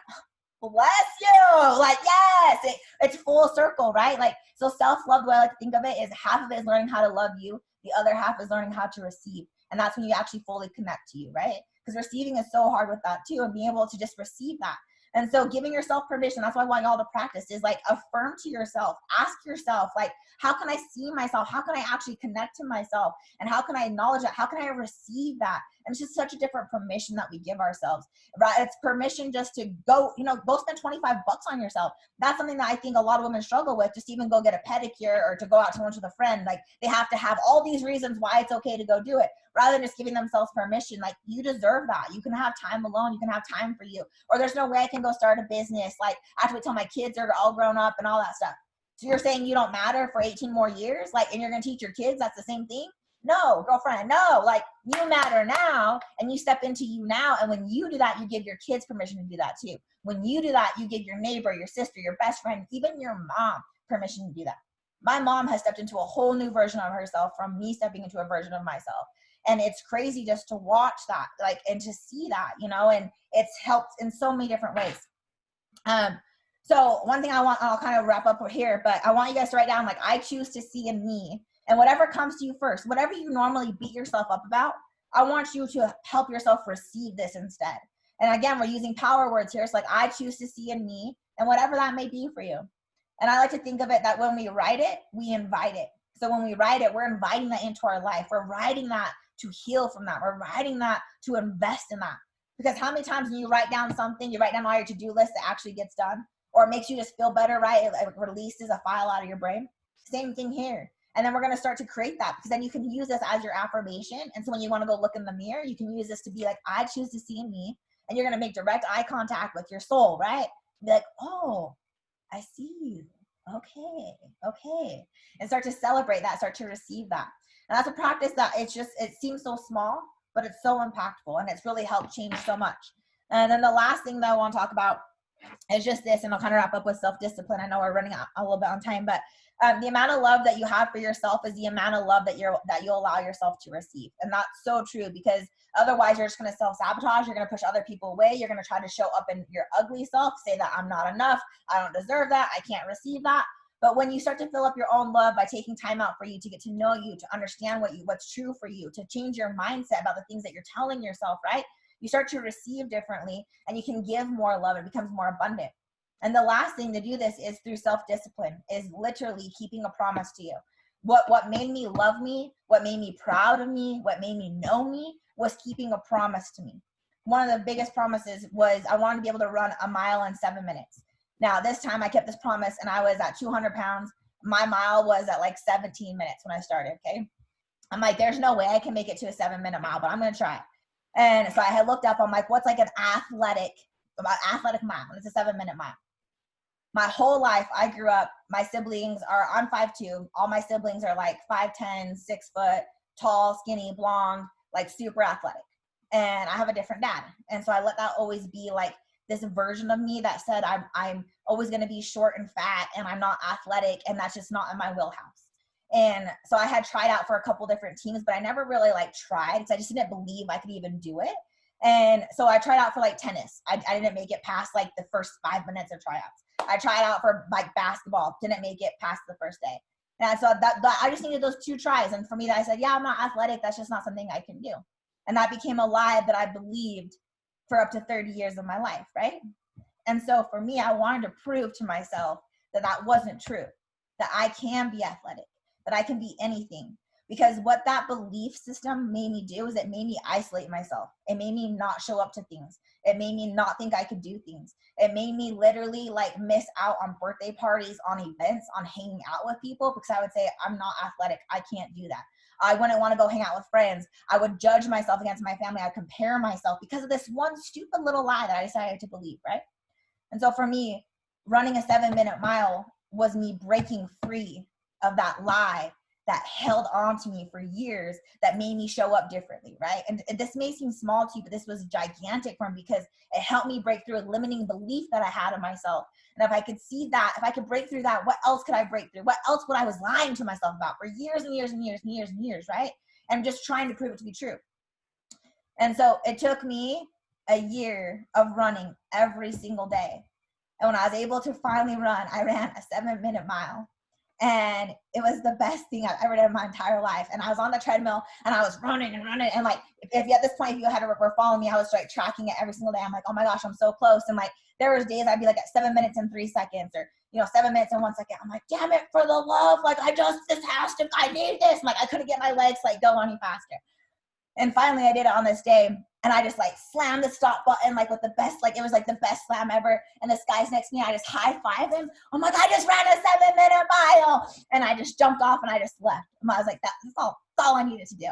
bless you. Like, yes, it's full circle, right? Like, so self-love, the way I like to think of it is half of it is learning how to love you. The other half is learning how to receive. And that's when you actually fully connect to you, right? Because receiving is so hard with that too, and being able to just receive that. And so giving yourself permission, that's why I want y'all to practice, is like affirm to yourself, ask yourself, like, how can I see myself? How can I actually connect to myself? And how can I acknowledge that? How can I receive that? And it's just such a different permission that we give ourselves, right? It's permission just to go, go spend $25 on yourself. That's something that I think a lot of women struggle with, just even go get a pedicure or to go out to lunch with a friend. Like, they have to have all these reasons why it's okay to go do it, rather than just giving themselves permission. Like, you deserve that. You can have time alone. You can have time for you. Or there's no way I can go start a business. Like, I have to wait till my kids are all grown up and all that stuff. So you're saying you don't matter for 18 more years? Like, and you're going to teach your kids that's the same thing? No, girlfriend, no. Like, you matter now, and you step into you now. And when you do that, you give your kids permission to do that too. When you do that, you give your neighbor, your sister, your best friend, even your mom permission to do that. My mom has stepped into a whole new version of herself from me stepping into a version of myself. And it's crazy just to watch that, like, and to see that, and it's helped in so many different ways. So one thing I'll kind of wrap up here, but I want you guys to write down, like, I choose to see in me, and whatever comes to you first, whatever you normally beat yourself up about, I want you to help yourself receive this instead. And again, we're using power words here. It's like, I choose to see in me, and whatever that may be for you. And I like to think of it that when we write it, we invite it. So when we write it, we're inviting that into our life. We're writing that to heal from that. We're writing that to invest in that. Because how many times when you write down something, you write down all your to-do list, it actually gets done, or it makes you just feel better, right? It releases a file out of your brain. Same thing here. And then we're going to start to create that, because then you can use this as your affirmation. And so when you want to go look in the mirror, you can use this to be like, I choose to see in me. And you're going to make direct eye contact with your soul, right? Be like, oh, I see you. Okay. And start to celebrate that, start to receive that. And that's a practice that it seems so small, but it's so impactful, and it's really helped change so much. And then the last thing that I want to talk about is just this, and I'll kind of wrap up with self-discipline. I know we're running out a little bit on time, but the amount of love that you have for yourself is the amount of love that you allow yourself to receive. And that's so true, because otherwise you're just going to self-sabotage. You're going to push other people away. You're going to try to show up in your ugly self, say that I'm not enough, I don't deserve that, I can't receive that. But when you start to fill up your own love by taking time out for you, to get to know you, to understand what's true for you, to change your mindset about the things that you're telling yourself, right? You start to receive differently, and you can give more love. It becomes more abundant. And the last thing to do this is through self-discipline, is literally keeping a promise to you. What made me love me, what made me proud of me, what made me know me, was keeping a promise to me. One of the biggest promises was I wanted to be able to run a mile in 7 minutes. Now, this time I kept this promise, and I was at 200 pounds. My mile was at like 17 minutes when I started, okay? I'm like, there's no way I can make it to a 7-minute mile, but I'm going to try. And so I had looked up, I'm like, what's like an athletic mile? And it's a 7-minute mile. My whole life, I grew up, my siblings are, I'm 5'2", all my siblings are like 5'10", 6 foot, tall, skinny, blonde, like super athletic. And I have a different dad. And so I let that always be like this version of me that said I'm always going to be short and fat and I'm not athletic, and that's just not in my wheelhouse. And so I had tried out for a couple different teams, but I never really like tried because I just didn't believe I could even do it. And so I tried out for like tennis. I didn't make it past like the first 5 minutes of tryouts. I tried out for like basketball, didn't make it past the first day. And so that I just needed those 2 tries. And for me, I said, yeah, I'm not athletic. That's just not something I can do. And that became a lie that I believed for up to 30 years of my life, right? And so for me, I wanted to prove to myself that that wasn't true, that I can be athletic, that I can be anything. Because what that belief system made me do is it made me isolate myself. It made me not show up to things. It made me not think I could do things. It made me literally like miss out on birthday parties, on events, on hanging out with people, because I would say, I'm not athletic. I can't do that. I wouldn't want to go hang out with friends. I would judge myself against my family. I'd compare myself because of this one stupid little lie that I decided to believe, right? And so for me, running a 7-minute mile was me breaking free of that lie that held on to me for years, that made me show up differently, right? And this may seem small to you, but this was gigantic for me because it helped me break through a limiting belief that I had of myself. And if I could see that, if I could break through that, what else could I break through? What else would I was lying to myself about for years and years and years and years and years, right? And just trying to prove it to be true. And so it took me a year of running every single day. And when I was able to finally run, I ran a 7-minute mile. And it was the best thing I've ever done in my entire life. And I was on the treadmill and I was running and running. And like, if you at this point, if you had were following me, I was like tracking it every single day. I'm like, oh my gosh, I'm so close. And like, there was days I'd be like at 7 minutes and 3 seconds, or, 7 minutes and 1 second. I'm like, damn it, for the love. Like, I need this. I'm like, I couldn't get my legs like go any faster. And finally I did it on this day. And I just like slammed the stop button, like with the best, like it was like the best slam ever. And this guy's next to me, I just high-fived him. I'm like, I just ran a 7-minute mile. And I just jumped off and I just left. And I was like, that's all I needed to do.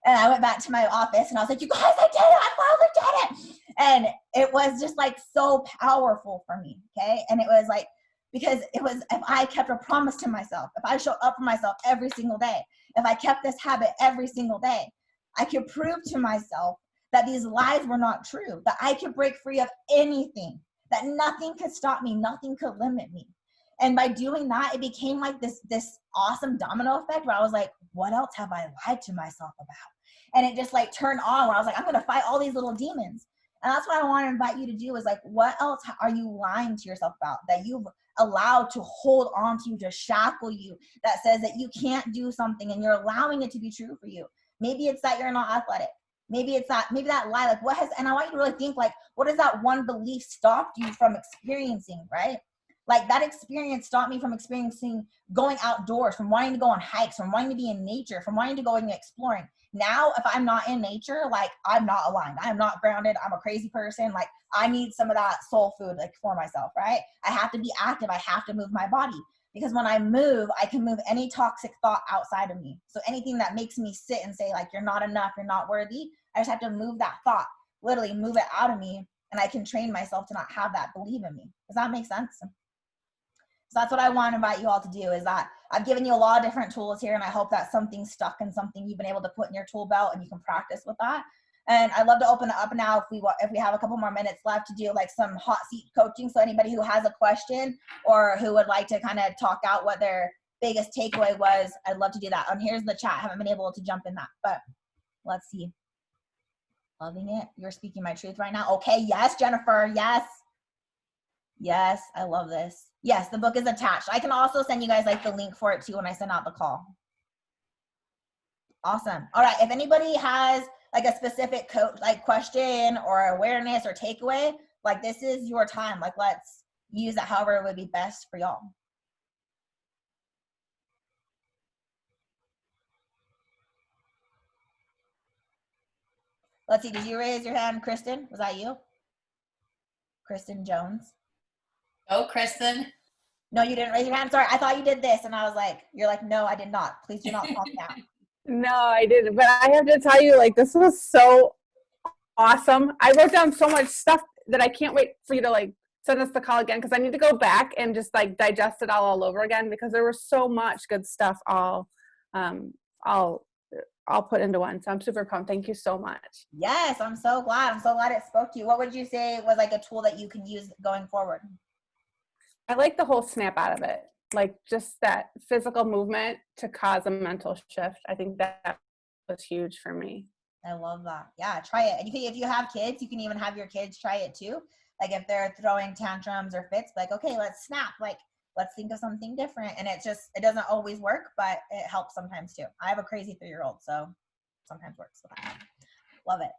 And I went back to my office and I was like, you guys, I did it. I finally did it. And it was just like so powerful for me. Okay. And it was like, because it was, if I kept a promise to myself, if I showed up for myself every single day, if I kept this habit every single day, I could prove to myself that these lies were not true, that I could break free of anything, that nothing could stop me, nothing could limit me. And by doing that, it became like this awesome domino effect where I was like, what else have I lied to myself about? And it just like turned on where I was like, I'm going to fight all these little demons. And that's what I want to invite you to do is like, what else are you lying to yourself about that you've allowed to hold on to you, to shackle you, that says that you can't do something and you're allowing it to be true for you? Maybe it's that you're not athletic. Maybe it's that, maybe that lie, like what has, and I want you to really think like, what has that one belief stopped you from experiencing, right? Like that experience stopped me from experiencing going outdoors, from wanting to go on hikes, from wanting to be in nature, from wanting to go and exploring. Now, if I'm not in nature, like I'm not aligned. I'm not grounded. I'm a crazy person. Like I need some of that soul food like for myself, right? I have to be active. I have to move my body. Because when I move, I can move any toxic thought outside of me. So anything that makes me sit and say like, you're not enough, you're not worthy, I just have to move that thought, literally move it out of me, and I can train myself to not have that believe in me. Does that make sense? So that's what I want to invite you all to do, is that I've given you a lot of different tools here, and I hope that something's stuck and something you've been able to put in your tool belt and you can practice with that. And I'd love to open it up now if we have a couple more minutes left to do like some hot seat coaching. So anybody who has a question or who would like to kind of talk out what their biggest takeaway was, I'd love to do that. And here's the chat. I haven't been able to jump in that, but let's see. Loving it. You're speaking my truth right now. Okay. Yes, Jennifer. Yes. Yes. I love this. Yes. The book is attached. I can also send you guys like the link for it too when I send out the call. Awesome. All right. If anybody has like a specific question or awareness or takeaway, like this is your time. Like let's use it however it would be best for y'all. Let's see. Did you raise your hand, Kristen? Was that you? Kristen Jones. Oh, Kristen. No, you didn't raise your hand. Sorry. I thought you did this. And I was like, you're like, no, I did not. Please do not call me out. No, I didn't. But I have to tell you, like, this was so awesome. I wrote down so much stuff that I can't wait for you to like send us the call again, because I need to go back and just like digest it all over again, because there was so much good stuff all put into one. So I'm super pumped. Thank you so much. Yes, I'm so glad. I'm so glad it spoke to you. What would you say was like a tool that you can use going forward? I like the whole snap out of it, like just that physical movement to cause a mental shift. I think that was huge for me. I love that. Yeah, try it. And you can, if you have kids, you can even have your kids try it too. Like if they're throwing tantrums or fits, like, okay, let's snap. Like, let's think of something different. And it doesn't always work, but it helps sometimes too. I have a crazy 3-year-old, so sometimes works. Love it.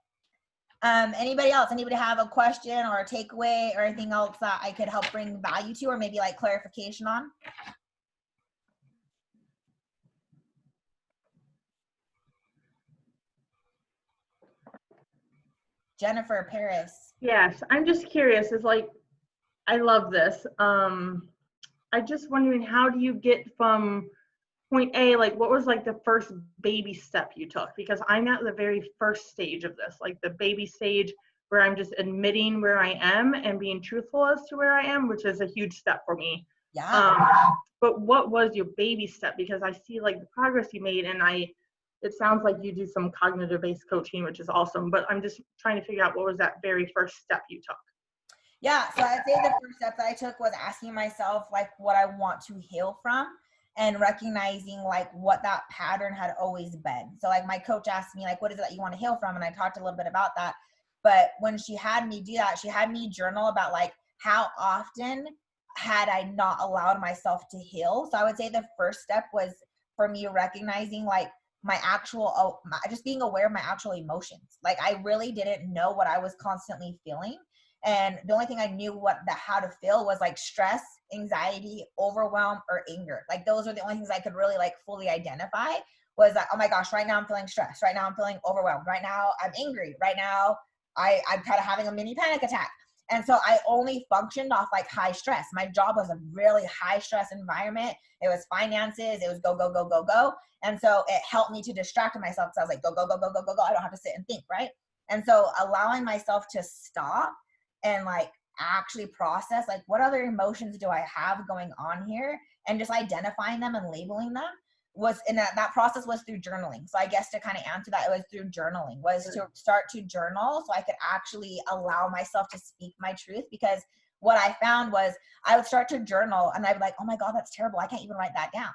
Anybody else? Anybody have a question or a takeaway or anything else that I could help bring value to, or maybe like clarification on? Jennifer Paris. Yes, I'm just curious. Is like, I love this. I just wondering, how do you get from point A, like what was like the first baby step you took? Because I'm at the very first stage of this, like the baby stage where I'm just admitting where I am and being truthful as to where I am, which is a huge step for me. Yeah. But what was your baby step? Because I see like the progress you made, and it sounds like you do some cognitive based coaching, which is awesome, but I'm just trying to figure out what was that very first step you took. Yeah, so I'd say the first step that I took was asking myself like what I want to heal from, and recognizing like what that pattern had always been. So like my coach asked me like, what is it that you want to heal from? And I talked a little bit about that. But when she had me do that, she had me journal about like how often had I not allowed myself to heal. So I would say the first step was for me recognizing like my actual, just being aware of my actual emotions. Like I really didn't know what I was constantly feeling. And the only thing I knew how to feel was like stress, anxiety, overwhelm, or anger. Like those are the only things I could really like fully identify. Was like, oh my gosh, right now I'm feeling stressed. Right now I'm feeling overwhelmed. Right now I'm angry. Right now I'm kind of having a mini panic attack. And so I only functioned off like high stress. My job was a really high stress environment. It was finances. It was go, go, go, go, go. And so it helped me to distract myself. So I was like, go, go, go, go, go, go, go. I don't have to sit and think, right? And so allowing myself to stop and like actually process like what other emotions do I have going on here, and just identifying them and labeling them was, and that process was through journaling. So I guess to kind of answer that, it was through journaling, was to start to journal so I could actually allow myself to speak my truth. Because what I found was I would start to journal and I'd be like, oh my God, that's terrible. I can't even write that down.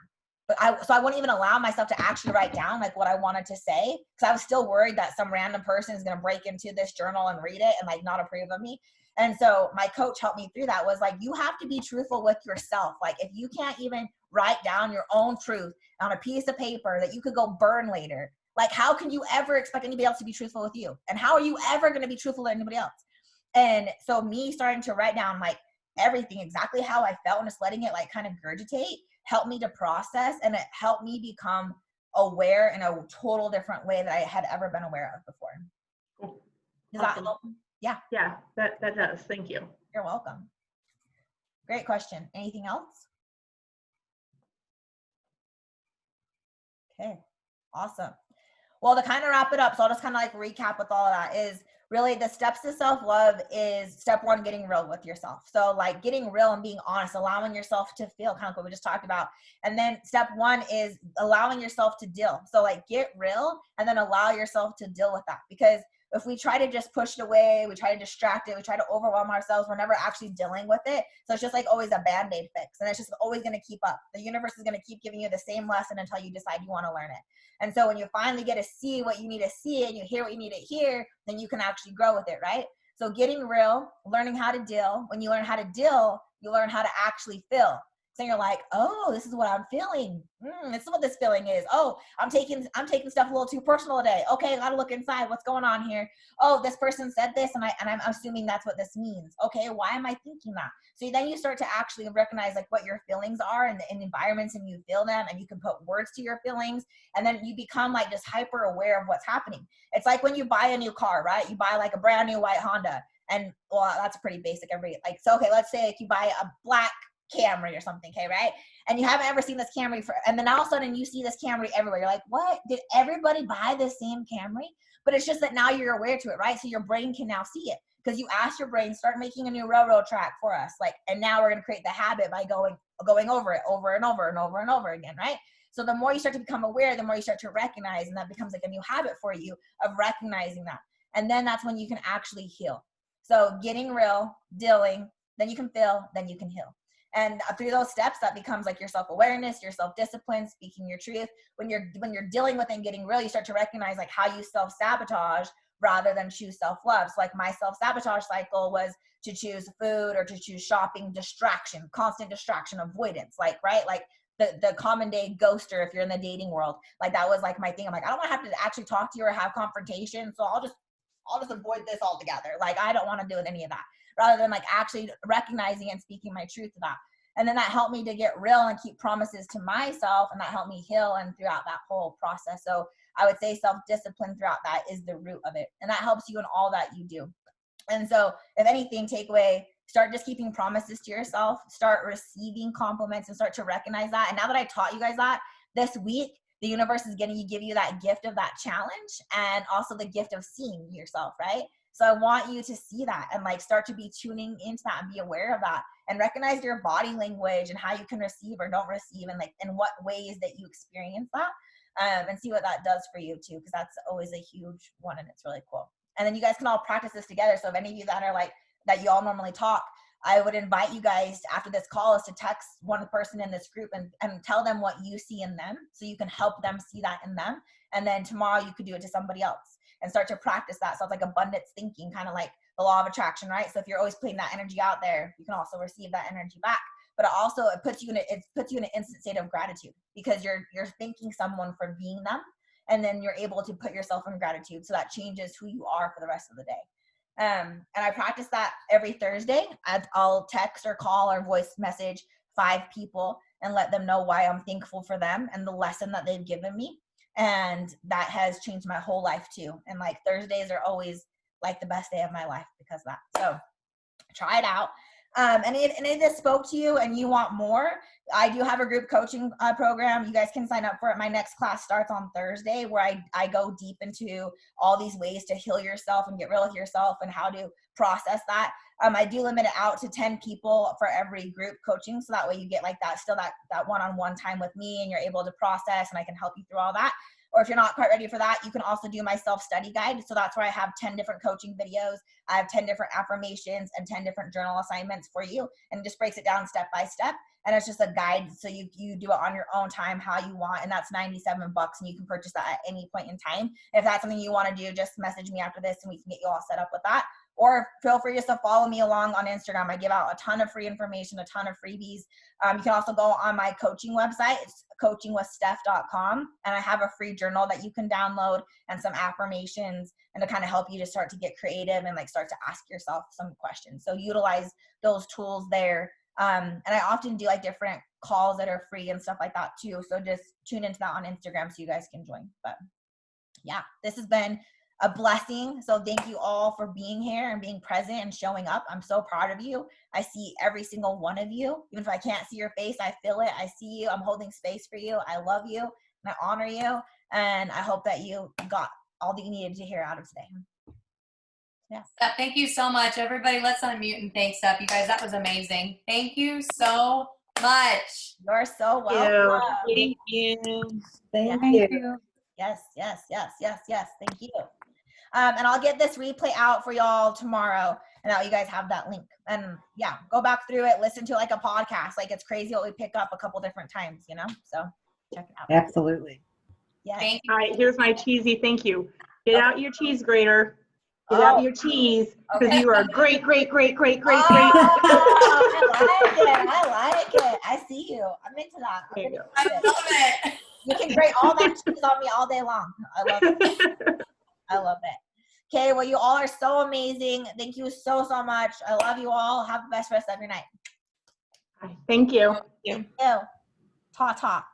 But I wouldn't even allow myself to actually write down like what I wanted to say, because I was still worried that some random person is going to break into this journal and read it and like not approve of me. And so my coach helped me through that, was like, you have to be truthful with yourself. Like if you can't even write down your own truth on a piece of paper that you could go burn later, like how can you ever expect anybody else to be truthful with you? And how are you ever going to be truthful to anybody else? And so me starting to write down like everything, exactly how I felt, and just letting it like kind of regurgitate helped me to process, and it helped me become aware in a total different way that I had ever been aware of before. Cool. Does that Awesome. help? Yeah. Yeah, that does. Thank you. You're welcome. Great question. Anything else? Okay, awesome. Well, to kind of wrap it up, so I'll just kind of like recap with all of that, is really the steps to self-love is step one, getting real with yourself. So like getting real and being honest, allowing yourself to feel, kind of what we just talked about. And then step one is allowing yourself to deal. So like get real and then allow yourself to deal with that. Because if we try to just push it away, we try to distract it, we try to overwhelm ourselves, we're never actually dealing with it. So it's just like always a Band-Aid fix. And it's just always going to keep up. The universe is going to keep giving you the same lesson until you decide you want to learn it. And so when you finally get to see what you need to see and you hear what you need to hear, then you can actually grow with it, right? So getting real, learning how to deal. When you learn how to deal, you learn how to actually feel. So you're like, oh, this is what I'm feeling. This is what this feeling is. Oh, I'm taking stuff a little too personal today. Okay, I gotta look inside. What's going on here? Oh, this person said this, and I'm assuming that's what this means. Okay, why am I thinking that? So then you start to actually recognize like what your feelings are in environments, and you feel them, and you can put words to your feelings, and then you become like just hyper aware of what's happening. It's like when you buy a new car, right? You buy like a brand new white Honda, and well, that's pretty basic. Okay, let's say like you buy a black Camry or something, okay, right? And you haven't ever seen this Camry and then all of a sudden you see this Camry everywhere. You're like, what? Did everybody buy the same Camry? but it's just that now you're aware to it, right? So your brain can now see it because you asked your brain, start making a new railroad track for us. Like, and now we're going to create the habit by going over it over and over and over and over again, right? So the more you start to become aware, the more you start to recognize, and that becomes like a new habit for you of recognizing that. And then that's when you can actually heal. So getting real, dealing, then you can feel, then you can heal. And through those steps, that becomes like your self-awareness, your self-discipline, speaking your truth. When you're dealing with and getting real, you start to recognize like how you self-sabotage rather than choose self-love. So like my self-sabotage cycle was to choose food or to choose shopping, distraction, constant distraction, avoidance, like, right? Like the common day ghoster, if you're in the dating world, like that was like my thing. I'm like, I don't want to have to actually talk to you or have confrontation. So I'll just avoid this altogether. Like, I don't want to deal with any of that, rather than like actually recognizing and speaking my truth to that. And then that helped me to get real and keep promises to myself. And that helped me heal and throughout that whole process. So I would say self-discipline throughout that is the root of it. And that helps you in all that you do. And so if anything, takeaway, start just keeping promises to yourself, start receiving compliments and start to recognize that. And now that I taught you guys that, this week, the universe is going to give you that gift of that challenge and also the gift of seeing yourself, right? So I want you to see that and like start to be tuning into that and be aware of that and recognize your body language and how you can receive or don't receive and like in what ways that you experience that and see what that does for you too, because that's always a huge one and it's really cool. And then you guys can all practice this together. So if any of you that are like, that you all normally talk, I would invite you guys after this call is to text one person in this group and tell them what you see in them so you can help them see that in them. And then tomorrow you could do it to somebody else and start to practice that. So it's like abundance thinking, kind of like the law of attraction, right? So if you're always putting that energy out there, you can also receive that energy back. But it puts you in an instant state of gratitude because you're thanking someone for being them. And then you're able to put yourself in gratitude. So that changes who you are for the rest of the day. And I practice that every Thursday. I'll text or call or voice message 5 people and let them know why I'm thankful for them and the lesson that they've given me. And that has changed my whole life too. And like Thursdays are always like the best day of my life because of that. So try it out. And if this spoke to you and you want more, I do have a group coaching program. You guys can sign up for it. My next class starts on Thursday where I go deep into all these ways to heal yourself and get real with yourself and how to process that. I do limit it out to 10 people for every group coaching. So that way you get like that, still that one-on-one time with me and you're able to process and I can help you through all that. Or if you're not quite ready for that, you can also do my self-study guide. So that's where I have 10 different coaching videos. I have 10 different affirmations and 10 different journal assignments for you. And it just breaks it down step by step. And it's just a guide. So you do it on your own time, how you want. And that's $97 and you can purchase that at any point in time. If that's something you want to do, just message me after this and we can get you all set up with that. Or feel free just to follow me along on Instagram. I give out a ton of free information, a ton of freebies. You can also go on my coaching website. It's coachingwithstef.com. And I have a free journal that you can download and some affirmations and to kind of help you to start to get creative and like start to ask yourself some questions. So utilize those tools there. And I often do like different calls that are free and stuff like that too. So just tune into that on Instagram so you guys can join. But yeah, this has been a blessing. So thank you all for being here and being present and showing up. I'm so proud of you. I see every single one of you. Even if I can't see your face, I feel it. I see you. I'm holding space for you. I love you and I honor you. And I hope that you got all that you needed to hear out of today. Yes. Thank you so much. Everybody, let's unmute and thank Stef. You guys, that was amazing. Thank you so much. You're so welcome. Thank you. Thank you. Yes. Thank you. And I'll get this replay out for y'all tomorrow and now you guys have that link. And yeah, go back through it, listen to it like a podcast. Like it's crazy what we pick up a couple different times, you know? So check it out. Absolutely. Yes. Thank you. All right, here's my cheesy thank you. Get out your cheese grater. Get out your cheese because Okay. you are great. Oh, I like it. I see you. I'm into that. I'm There you into I it. love it. You can grate all that cheese on me all day long. I love it. I love it. Okay, well, you all are so amazing. Thank you so much. I love you all. Have the best rest of your night. Thank you. Ew. Ta-ta.